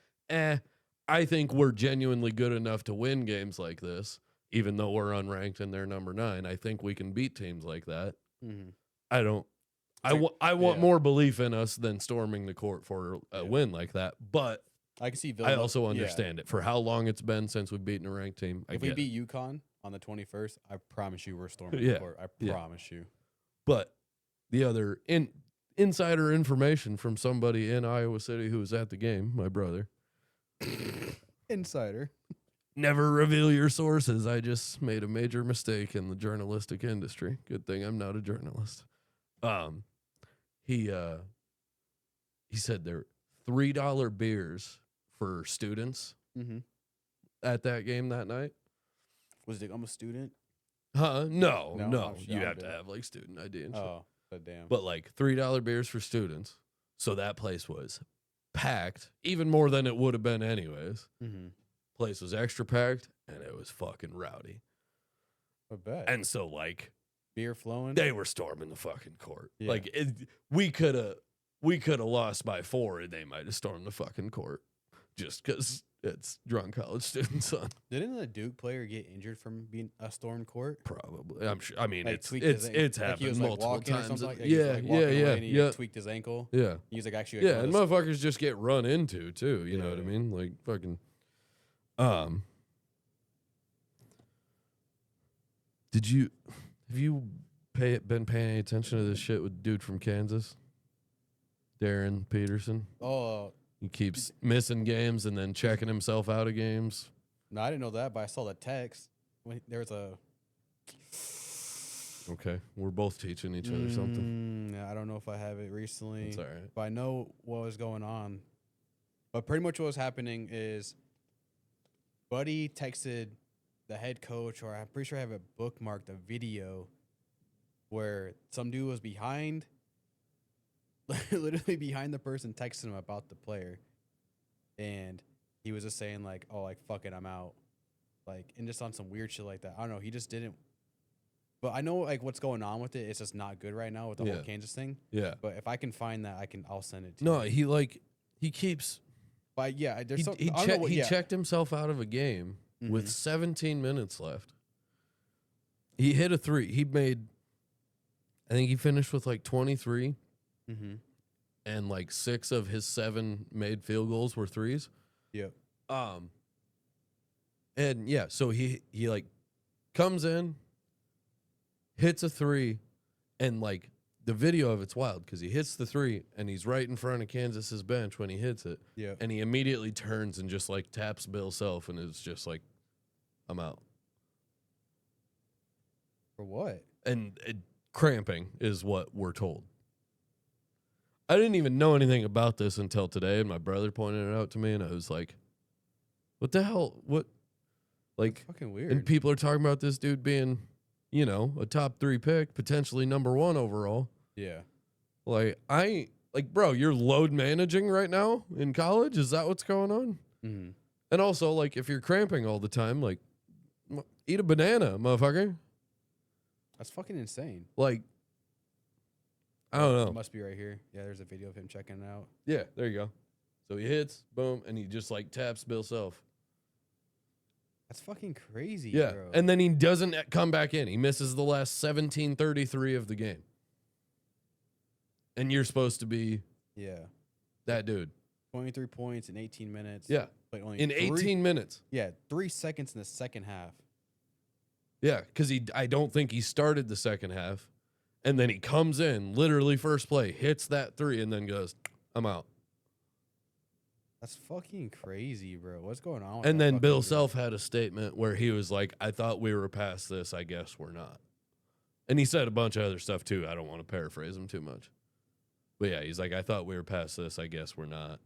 I think we're genuinely good enough to win games like this, even though we're unranked and they're number 9. I think we can beat teams like that. Mm-hmm. I want more belief in us than storming the court for a win like that. But I can see. I also understand it for how long it's been since we've beaten a ranked team. If we beat UConn on the 21st, I promise you we're storming the court. I promise you. But the other insider information from somebody in Iowa City who was at the game, my brother. Insider. Never reveal your sources. I just made a major mistake in the journalistic industry. Good thing I'm not a journalist. He said there were $3 beers for students at that game that night. Was it I'm a student? Huh? No. I'm You have to have like student ID and shit. Oh, but damn. But like $3 beers for students. So that place was packed, even more than it would have been anyways. Mm-hmm. Place was extra packed, and it was fucking rowdy. I bet. And so, like, beer flowing. they were storming the fucking court. Yeah. Like, we could have lost by 4, and they might have stormed the fucking court just because it's drunk college students. Son. Didn't the Duke player get injured from being a stormed court? Probably. I'm sure. I mean, Like, it's like happened he was multiple walking times. Or something like that. Yeah, And he yeah. tweaked his ankle. Yeah. He was like actually. Yeah, and motherfuckers just get run into too. You know what I mean? Like fucking. Have you been paying any attention to this shit with dude from Kansas, Darren Peterson? Oh, He keeps missing games and then checking himself out of games. no, I didn't know that, but I saw the text when there was a. Okay, we're both teaching each other something. I don't know if I have it recently. That's all right. But I know what was going on. But pretty much what was happening is Buddy texted the head coach, or I'm pretty sure I have it bookmarked, a video where some dude was behind, literally behind the person texting him about the player. And he was just saying, like, oh, like, fuck it, I'm out. Like, and just on some weird shit like that. I don't know. He just didn't. But I know, like, what's going on with it. It's just not good right now with the whole Kansas thing. Yeah. But if I can find that, I'll send it to No, you. he keeps. But yeah, there's He checked himself out of a game with 17 minutes left. He hit a 3. He made, I think he finished with like 23. And like 6 of his 7 made field goals were 3s. Yep. And yeah, so he like comes in, hits a 3, and like the video of it's wild because he hits the 3 and he's right in front of Kansas's bench when he hits it. Yeah. And he immediately turns and just like taps Bill Self and is just like, I'm out. For what? And cramping is what we're told. I didn't even know anything about this until today, and my brother pointed it out to me, and I was like, what the hell? What? Like, that's fucking weird. And people are talking about this dude being, you know, a top 3 pick, potentially number 1 overall. Yeah. Like, bro, you're load managing right now in college? Is that what's going on? Mm-hmm. And also, like, if you're cramping all the time, like, eat a banana, motherfucker. That's fucking insane. Like, I don't know. It must be right here. Yeah, there's a video of him checking it out. Yeah, there you go. So he hits, boom, and he just, like, taps Bill Self. That's fucking crazy, yeah. bro. And then he doesn't come back in. He misses the last 17:33 of the game. And you're supposed to be that dude. 23 points in 18 minutes. Yeah. Like only in 18 minutes. Yeah, 3 seconds in the second half. Yeah, because I don't think he started the second half. And then he comes in, literally first play, hits that 3, and then goes, I'm out. That's fucking crazy, bro. What's going on with And that then fucking Bill dude? Self had a statement where he was like, I thought we were past this. I guess we're not. And he said a bunch of other stuff, too. I don't want to paraphrase him too much. But, yeah, he's like, I thought we were past this. I guess we're not.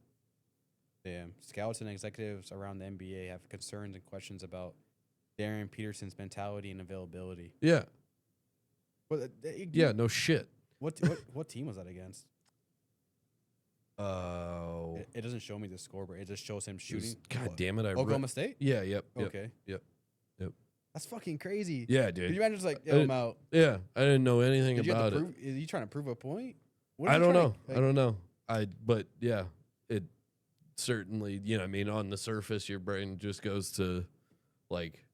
Damn. Scouts and executives around the NBA have concerns and questions about Darian Peterson's mentality and availability. Yeah. But, Yeah, no shit. What team was that against? It doesn't show me the score, but it just shows him shooting. God damn it. Oklahoma State? Yeah, yep. Okay. Yep. That's fucking crazy. Yeah, Could dude. you imagine just like, yo, I'm out? Yeah, I didn't know anything about it. Are you trying to prove a point? I don't know. I don't know. But yeah, it certainly, you know, I mean, on the surface, your brain just goes to like,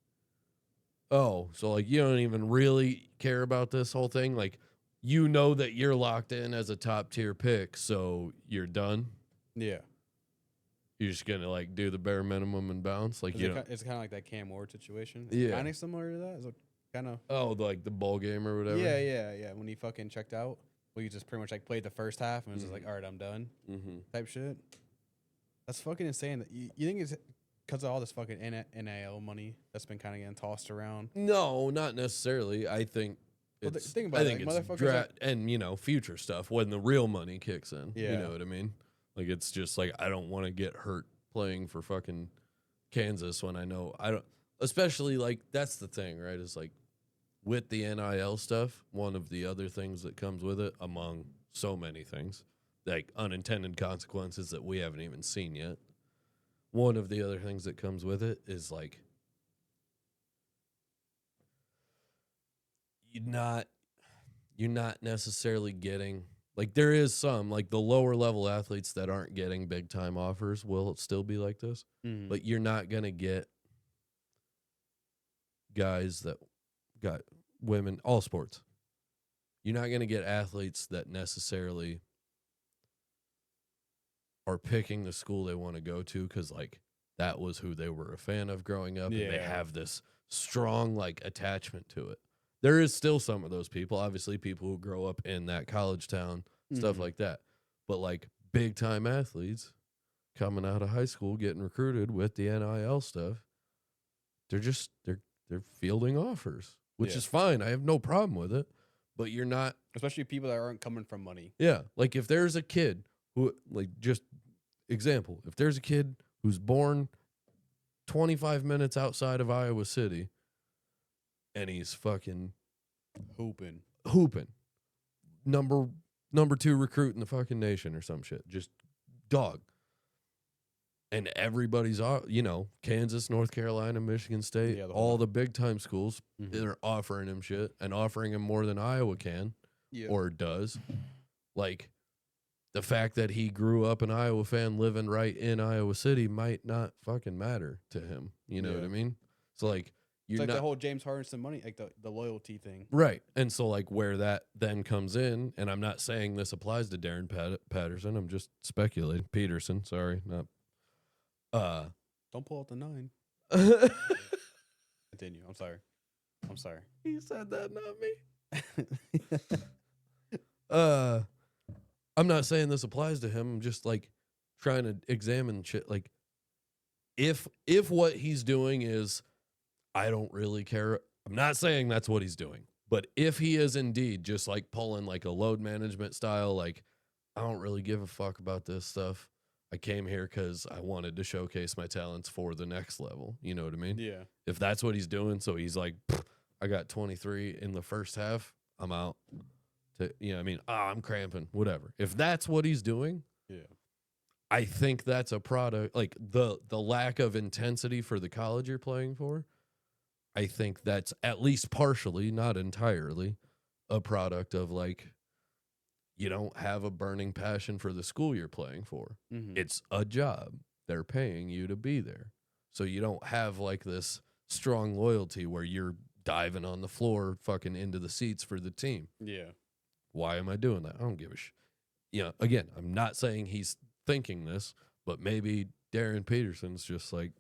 oh, so like you don't even really care about this whole thing. Like, you know that you're locked in as a top tier pick, so you're done. Yeah. You're just gonna like do the bare minimum and bounce. Like, It's kind of like that Cam Ward situation. Yeah. Kind of similar to that. Is it kind of? Oh, like the ball game or whatever. Yeah. When he fucking checked out, well, he just pretty much like played the first half and was just like, all right, I'm done. Type shit. That's fucking insane. That you think it's because of all this fucking NIL money that's been kind of getting tossed around? No, not necessarily. I think it's. Think about I it, think like, it's motherfuckers and you know, future stuff when the real money kicks in. Yeah. You know what I mean? Like, it's just like I don't want to get hurt playing for fucking Kansas when I know I don't. Especially like that's the thing, right? Is like with the NIL stuff, one of the other things that comes with it, among so many things, like unintended consequences that we haven't even seen yet. One of the other things that comes with it is like you're not necessarily getting, like, there is some, like, the lower level athletes that aren't getting big time offers will still be like this, but you're not going to get guys that got women, all sports. You're not going to get athletes that necessarily are picking the school they want to go to because, like, that was who they were a fan of growing up, and they have this strong, like, attachment to it. There is still some of those people, obviously, people who grow up in that college town, stuff like that. But, like, big-time athletes coming out of high school, getting recruited with the NIL stuff, they're fielding offers, which is fine. I have no problem with it. But you're not, especially people that aren't coming from money. Yeah, like if there's a kid who, like, just example, if there's a kid who's born 25 minutes outside of Iowa City, and he's fucking hooping, number 2 recruit in the fucking nation or some shit, just dog. And everybody's, Kansas, North Carolina, Michigan State, all the big time schools, they're offering him shit and offering him more than Iowa can or does. Like, the fact that he grew up an Iowa fan living right in Iowa City might not fucking matter to him. You know what I mean? So, like, it's like the whole James Harden money, like the loyalty thing. Right. And so, like, where that then comes in, and I'm not saying this applies to Darren Patterson, I'm just speculating. Peterson, sorry, not. Don't pull out the 9. Continue. I'm sorry. He said that, not me. I'm not saying this applies to him. I'm just, like, trying to examine shit. Like, if what he's doing is, I don't really care. I'm not saying that's what he's doing. But if he is indeed just, like, pulling, like, a load management style, like, I don't really give a fuck about this stuff. I came here because I wanted to showcase my talents for the next level. You know what I mean? Yeah. If that's what he's doing, so he's like, I got 23 in the first half, I'm out. I'm cramping, whatever. If that's what he's doing, I think that's a product, like the lack of intensity for the college you're playing for. I think that's at least partially, not entirely, a product of, like, you don't have a burning passion for the school you're playing for. It's a job. They're paying you to be there. So you don't have, like, this strong loyalty where you're diving on the floor fucking into the seats for the team. Yeah. Why am I doing that? I don't give a shit. Again, I'm not saying he's thinking this, but maybe Darren Peterson's just like,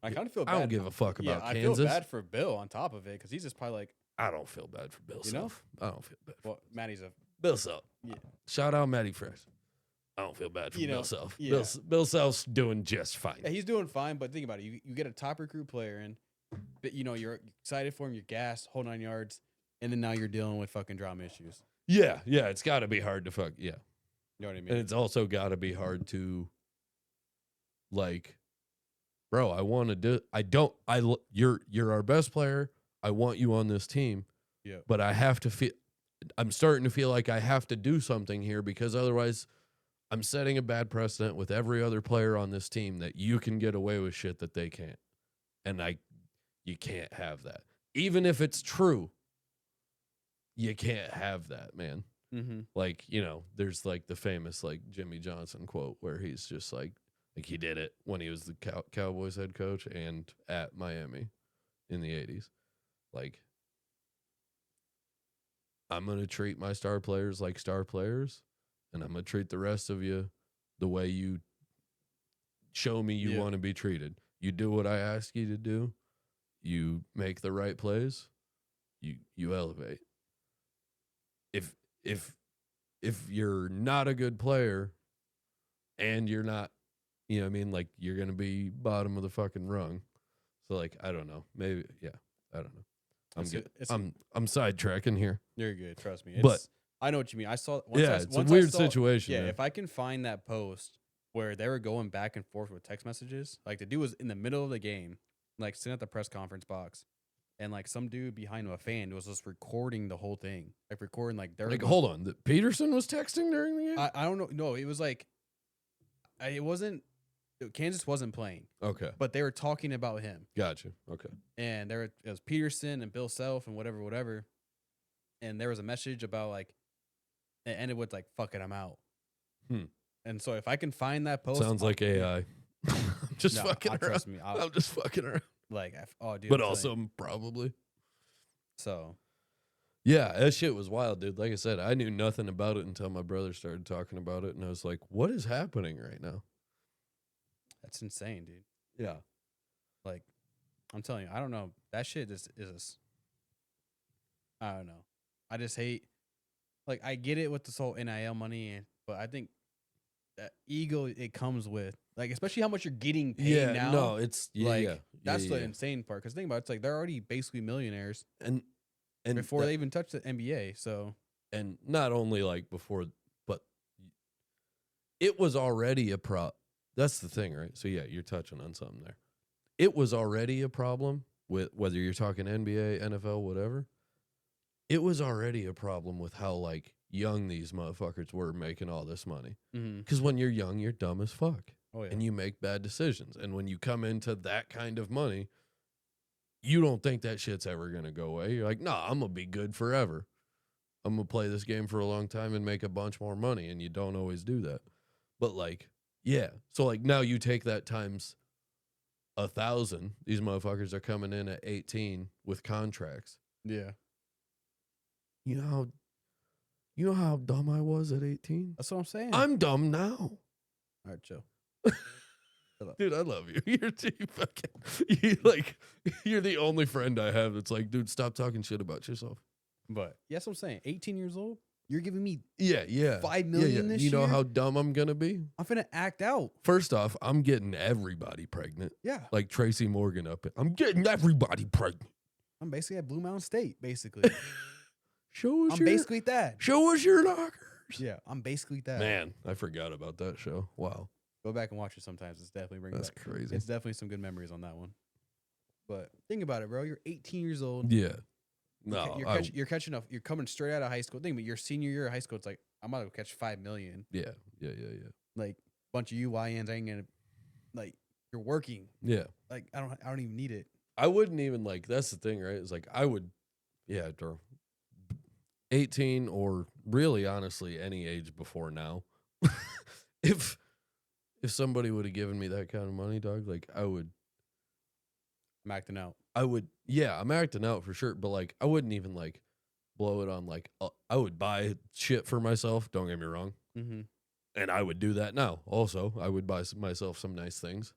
I kind of feel bad. I don't give a fuck about Kansas. I feel bad for Bill on top of it because he's just probably like, I don't feel bad for Bill Self. I don't feel bad. Well, Maddie's a Bill Self. Yeah. Shout out Matty Fresh. I don't feel bad for Bill Self. Yeah. Bill Self's doing just fine. Yeah, he's doing fine, but think about it. You get a top recruit player in, but you're excited for him, you're gassed, whole 9 yards, and then now you're dealing with fucking drama issues. Yeah, it's got to be hard to fuck. Yeah. You know what I mean? And it's also got to be hard to, like, bro, you're our best player. I want you on this team. Yeah. But I'm starting to feel like I have to do something here because otherwise I'm setting a bad precedent with every other player on this team that you can get away with shit that they can't. And you can't have that. Even if it's true, you can't have that, man. Mm-hmm. Like, there's, like, the famous, like, Jimmy Johnson quote where he's just like he did it when he was the Cowboys head coach and at Miami in the 80s. Like, I'm going to treat my star players like star players, and I'm going to treat the rest of you the way you show me you want to be treated. You do what I ask you to do. You make the right plays. You elevate. If you're not a good player and you're not, like, you're going to be bottom of the fucking rung. So, like, I don't know. Maybe, I don't know. I'm sidetracking here. You're good, trust me. But I know what you mean. It's a weird situation. Yeah, man. if I can find that post where they were going back and forth with text messages, like the dude was in the middle of the game, like sitting at the press conference box, and like some dude behind him, a fan, was just recording the whole thing, like recording like their. Like, hold on, Peterson was texting during the game. I don't know. No, it was like, it wasn't. Kansas wasn't playing. Okay. But they were talking about him. Gotcha. Okay. And it was Peterson and Bill Self and whatever. And there was a message about, like, it ended with, like, fuck it, I'm out. And so if I can find that post. Sounds like AI. I'm just fucking around. Trust me. I'm just fucking around. Like, dude. But also probably. So. Yeah, that shit was wild, dude. Like I said, I knew nothing about it until my brother started talking about it. And I was like, what is happening right now? That's insane, dude. Yeah. Like, I'm telling you, I don't know. That shit is I don't know. I just hate, like, I get it with this whole NIL money, but I think that ego it comes with, like, especially how much you're getting paid now. No, it's, that's the insane part. Because think about it, it's like they're already basically millionaires. And And before they even touched the NBA. So, and not only like before, but it was already a That's the thing, right? So yeah, you're touching on something there. It was already a problem with whether you're talking NBA, NFL, whatever. It was already a problem with how like young these motherfuckers were making all this money. Because when you're young, you're dumb as fuck. oh yeah, And you make bad decisions. And when you come into that kind of money, you don't think that shit's ever going to go away. You're like, nah, I'm going to be good forever. I'm going to play this game for a long time and make a bunch more money. And you don't always do that. But like, yeah. So like now you take that times 1,000. These motherfuckers are coming in at 18 with contracts. yeah. You know how dumb I was at 18? That's what I'm saying. I'm dumb now. All right, Joe. Dude, I love you. You're the only friend I have that's like, dude, stop talking shit about yourself. But yeah, that's what I'm saying. 18 years old, you're giving me Yeah. $5 million this You know year? how dumb I'm gonna be? I'm finna act out. First off, I'm getting everybody pregnant. Yeah, Like Tracy Morgan I'm getting everybody pregnant. I'm basically at Blue Mountain State. Basically, Show us I'm basically that. Show us your lockers. Yeah, I'm basically that. Man, I forgot about that show. Wow. Go back and watch it sometimes. It's definitely bringing That's back. crazy. It's definitely some good memories on that one. But think about it, bro. You're 18 years old. Yeah. No, You're catching up. You're coming straight out of high school. Think about your senior year of high school. It's like I'm about to catch 5 million. Yeah. Like bunch of UYNs ain't gonna like. You're working. Yeah. Like I don't even need it. I wouldn't even like. That's the thing, right? It's like I would. Yeah, 18 or really, honestly, any age before now. if somebody would have given me that kind of money, dog, like I would. I'm acting out. I would. Yeah, I'm acting out for sure. But like, I wouldn't even like blow it on like. I would buy shit for myself. Don't get me wrong. Mm-hmm. And I would do that now. Also, I would buy myself some nice things.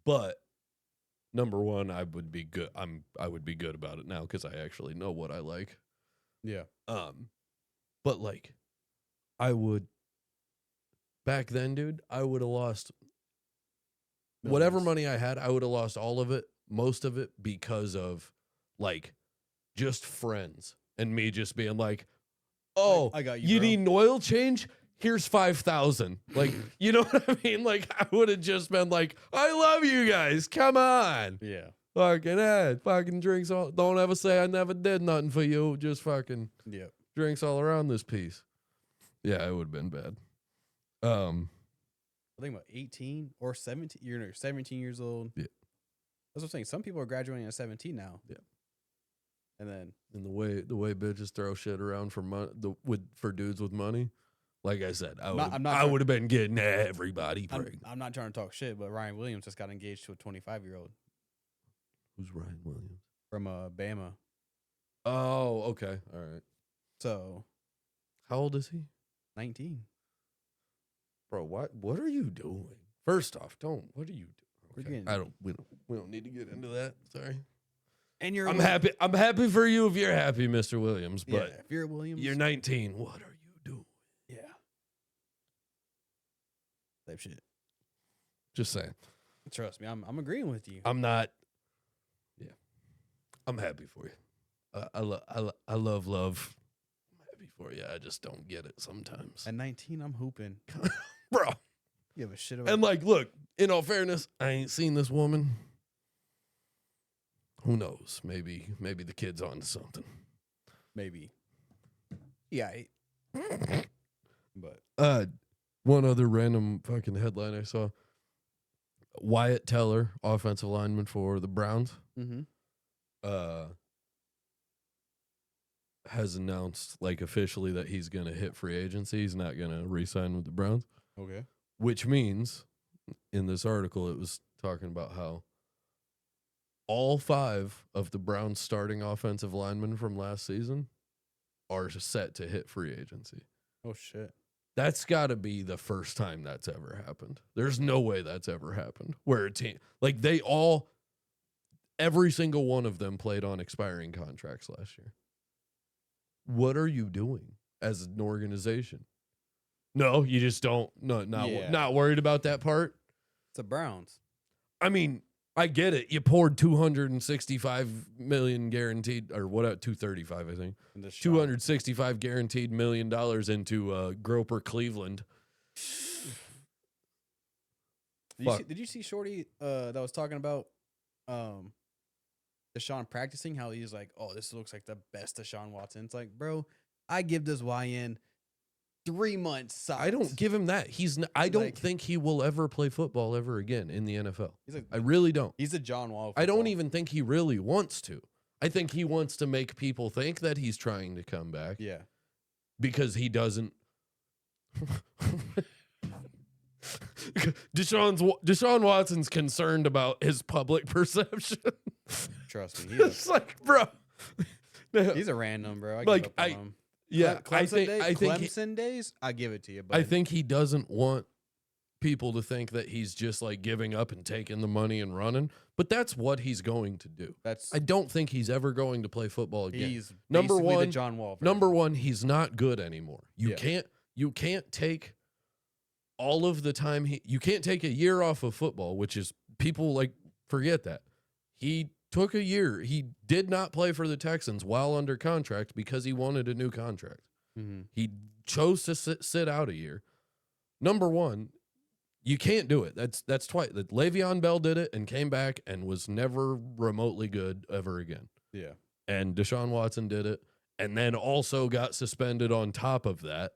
But number one, I would be good. I would be good about it now because I actually know what I like. Yeah. But like, I would. Back then, dude, I would have lost whatever money I had. I would have lost all of it, most of it, because of like just friends and me just being like, "Oh, I got you. You bro. need an oil change? Here's 5,000." Like, you know what I mean? Like, I would have just been like, "I love you guys. Come on." Yeah. Fucking drinks all. Don't ever say I never did nothing for you. Just fucking drinks all around this piece. Yeah, it would have been bad. I think about 18 or 17. You're 17 years old. Yeah. That's what I'm saying. Some people are graduating at 17 now. Yeah. And then And the way bitches throw shit around for for dudes with money, like I said, I would have been getting everybody pregnant. I'm not trying to talk shit, but Ryan Williams just got engaged to a 25-year-old. Who's Ryan Williams? From Bama. Oh, okay. All right. So, how old is he? 19. Bro, what are you doing? First off, what are you doing? Okay. We don't need to get into that. Sorry. And I'm happy. I'm happy for you if you're happy, Mr. Williams, but yeah, if you're Williams, you're 19. What are you doing? Yeah. Type shit. Just saying. Trust me, I'm agreeing with you. I'm not. Yeah. I'm happy for you. I love love. I'm happy for you. I just don't get it sometimes. At 19, I'm hooping. Bro. Give a shit about. And like, look, in all fairness, I ain't seen this woman. Who knows? Maybe the kid's on to something. Maybe. Yeah. But one other random fucking headline I saw. Wyatt Teller, offensive lineman for the Browns, has announced like officially that he's gonna hit free agency. He's not gonna re-sign with the Browns. Okay. Which means, in this article, it was talking about how all 5 of the Browns' starting offensive linemen from last season are set to hit free agency. Oh, shit. That's got to be the first time that's ever happened. There's no way that's ever happened. Where a team, like every single one of them played on expiring contracts last year. What are you doing as an organization? No, you just don't. Not worried about that part. It's the Browns. I mean, I get it. You poured $265 million guaranteed, or what? 235, I think. $265 guaranteed $1 million into Groper Cleveland. Did you see Shorty that was talking about Deshaun practicing? How he's like, oh, this looks like the best Deshaun Watson. It's like, bro, I give this YN 3 months. Socks. I don't give him that. I don't think he will ever play football ever again in the NFL. I really don't. He's a John Wall. I don't even think he really wants to. I think he wants to make people think that he's trying to come back. Yeah. Because he doesn't. Deshaun Watson's concerned about his public perception. Trust me. It's like, bro. He's a random, bro. Yeah, Clemson days, I give it to you. But I think he doesn't want people to think that he's just like giving up and taking the money and running, but that's what he's going to do. I don't think he's ever going to play football again. He's number one, the John Wall. Number one, he's not good anymore. You can't take all of the time. You can't take a year off of football, which is people like forget that. He took a year. He did not play for the Texans while under contract because he wanted a new contract. Mm-hmm. He chose to sit out a year. Number one, you can't do it. That's twice. Le'Veon Bell did it and came back and was never remotely good ever again. Yeah. And Deshaun Watson did it and then also got suspended on top of that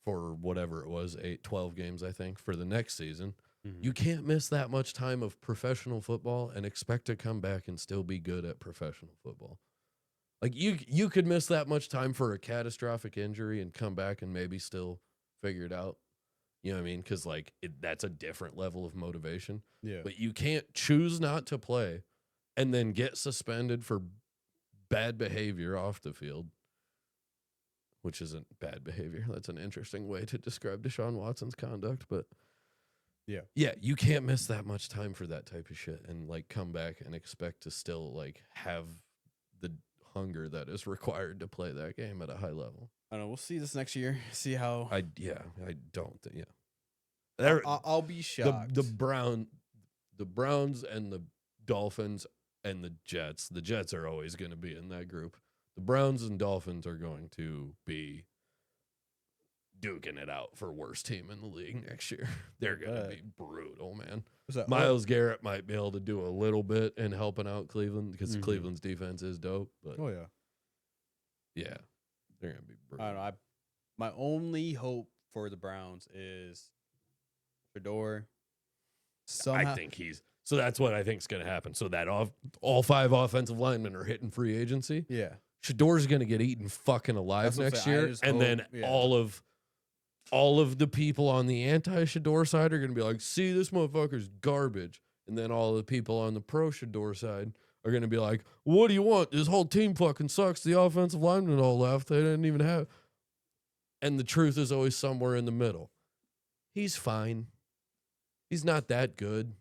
for whatever it was, 12 games, I think, for the next season. Mm-hmm. You can't miss that much time of professional football and expect to come back and still be good at professional football. Like you could miss that much time for a catastrophic injury and come back and maybe still figure it out. You know what I mean? Because that's a different level of motivation. Yeah. But you can't choose not to play and then get suspended for bad behavior off the field, which isn't bad behavior. That's an interesting way to describe Deshaun Watson's conduct, but yeah, you can't miss that much time for that type of shit and come back and expect to still have the hunger that is required to play that game at a high level. I don't know. We'll see this next year. See how. I don't. Yeah, I'll be shocked. The Browns and the Dolphins and the Jets. The Jets are always going to be in that group. The Browns and Dolphins are going to be duking it out for worst team in the league next year. They're going to be brutal, man. Myles Garrett might be able to do a little bit in helping out Cleveland because Cleveland's defense is dope. But yeah, they're going to be brutal. I don't know. My only hope for the Browns is Fedor. I think so that's what I think is going to happen. So that all 5 offensive linemen are hitting free agency. Yeah. Shador's going to get eaten fucking alive next year. And then all of the people on the anti-Shador side are going to be like, see, this motherfucker's garbage. And then all the people on the pro-Shador side are going to be like, what do you want? This whole team fucking sucks. The offensive linemen all left. They didn't even have. And the truth is always somewhere in the middle. He's fine. He's not that good.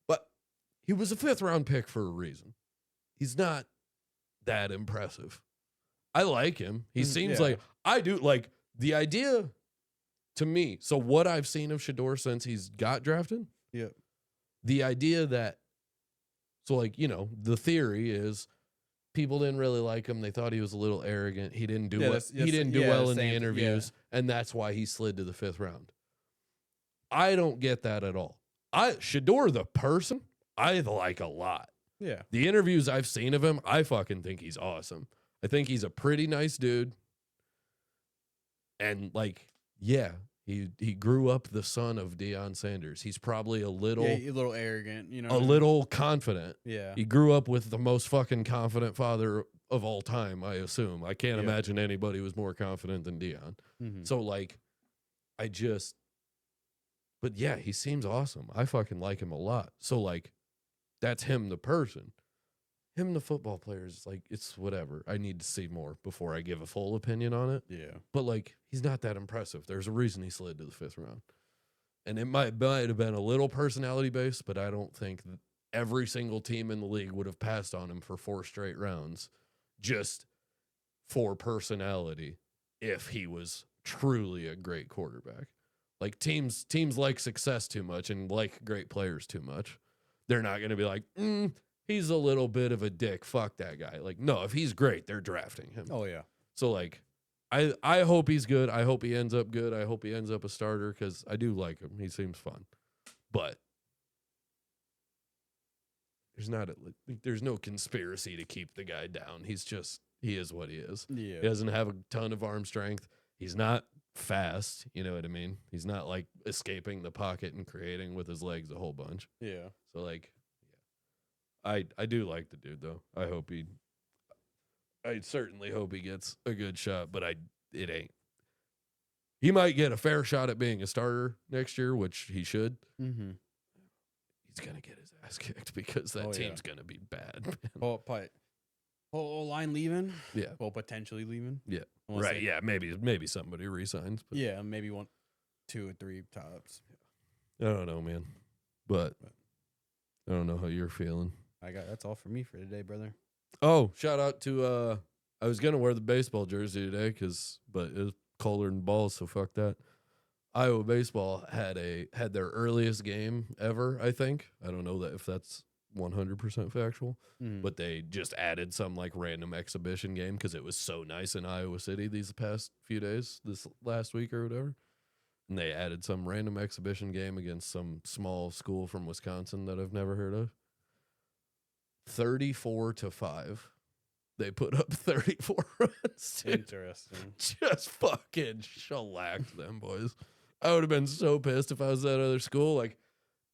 But he was a 5th-round pick for a reason. He's not that impressive. I like him. He seems like I do like the idea to me. So what I've seen of Shador since he's got drafted, the idea that the theory is people didn't really like him. They thought he was a little arrogant. He didn't do well in the interviews, and that's why he slid to the 5th round. I don't get that at all. Shador the person, I like a lot. Yeah. The interviews I've seen of him, I fucking think he's awesome. I think he's a pretty nice dude. And he grew up the son of Deion Sanders. He's probably a little arrogant, a little confident. Yeah. He grew up with the most fucking confident father of all time, I assume. I can't imagine anybody was more confident than Deion. Mm-hmm. So but yeah, he seems awesome. I fucking like him a lot. So that's him the person. Him the football player is it's whatever. I need to see more before I give a full opinion on it. Yeah. But he's not that impressive. There's a reason he slid to the 5th round. And it might have been a little personality based, but I don't think every single team in the league would have passed on him for 4 straight rounds just for personality if he was truly a great quarterback. Like teams like success too much and like great players too much. They're not going to be like, he's a little bit of a dick. Fuck that guy. Like, no, if he's great, they're drafting him. Oh, yeah. So, like, I hope he's good. I hope he ends up good. I hope he ends up a starter because I do like him. He seems fun. But there's no conspiracy to keep the guy down. He is what he is. Yeah. He doesn't have a ton of arm strength. He's not fast. You know what I mean? He's not like escaping the pocket and creating with his legs a whole bunch. Yeah. So like, yeah. I do like the dude though. I certainly hope he gets a good shot, but it ain't. He might get a fair shot at being a starter next year, which he should. Mm-hmm. He's gonna get his ass kicked because that team's gonna be bad. Whole line leaving. Yeah. Well, potentially leaving. Yeah. Right. Yeah. Maybe somebody resigns. But yeah. Maybe 1, 2, or 3 tops. I don't know, man. But I don't know how you're feeling. That's all for me for today, brother. Oh, shout out to I was gonna wear the baseball jersey today but it was colder than balls, so fuck that. Iowa baseball had their earliest game ever, I think. I don't know if that's 100% factual, but they just added some like random exhibition game because it was so nice in Iowa City these past few days, this last week or whatever. And they added some random exhibition game against some small school from Wisconsin that I've never heard of. 34-5. They put up 34 runs. Interesting. Just fucking shellacked them boys. I would have been so pissed if I was at other school. Like,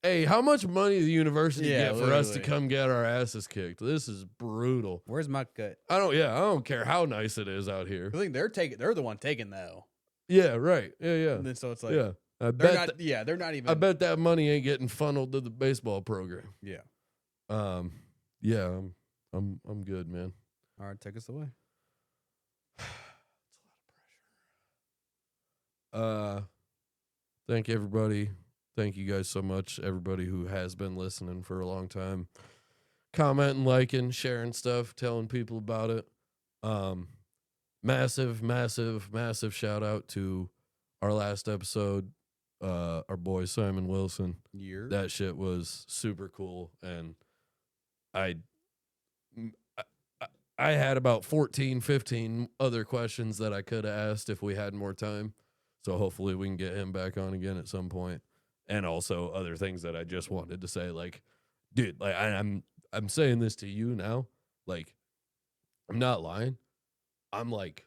hey, how much money does the university get for us to come get our asses kicked? This is brutal. Where's my gut? I don't care how nice it is out here. I think they're the one taking though. Yeah, right. Yeah. And then so it's like, yeah. They're not even. I bet that money ain't getting funneled to the baseball program. Yeah. Yeah, I'm good, man. All right, take us away. It's a lot of pressure. Thank everybody. Thank you guys so much. Everybody who has been listening for a long time, commenting, liking, sharing stuff, telling people about it. Massive shout out to our last episode. Our boy Simon Wilson. Yeah. That shit was super cool, and I had about 14, 15 other questions that I could have asked if we had more time. So hopefully we can get him back on again at some point. And also other things that I just wanted to say, like, dude, like I'm saying this to you now. Like, I'm not lying. I'm like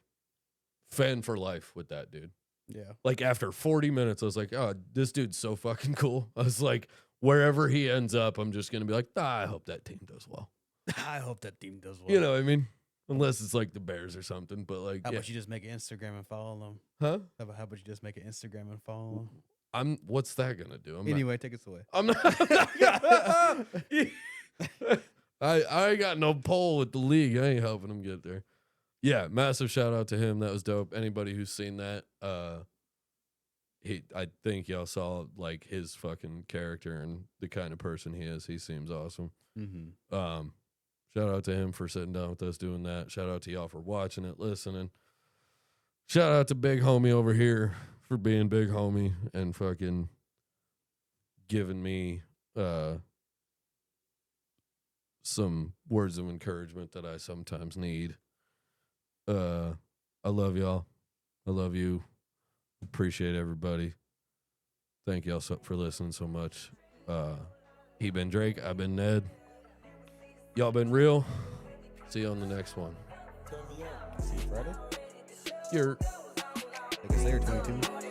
fan for life with that dude. Yeah. Like after 40 minutes, I was like, oh, this dude's so fucking cool. I was like, wherever he ends up, I'm just gonna be like, I hope that team does well. I hope that team does well. You know what I mean? Unless it's like the Bears or something, but like, how about you just make an Instagram and follow them? Huh? How about you just make an Instagram and follow them? What's that gonna do? Anyway, take us away. I'm not. I ain't got no pull with the league. I ain't helping him get there. Yeah, massive shout out to him. That was dope. Anybody who's seen that, I think y'all saw like his fucking character and the kind of person he is. He seems awesome. Mm-hmm. Shout out to him for sitting down with us doing that. Shout out to y'all for watching it, listening. Shout out to Big Homie over here for being Big Homie and fucking giving me some words of encouragement that I sometimes need. I love y'all. I love you. Appreciate everybody. Thank y'all for listening so much. He been Drake. I've been Ned. Y'all been real. See you on the next one. See you Friday? You're. Like I say, 22.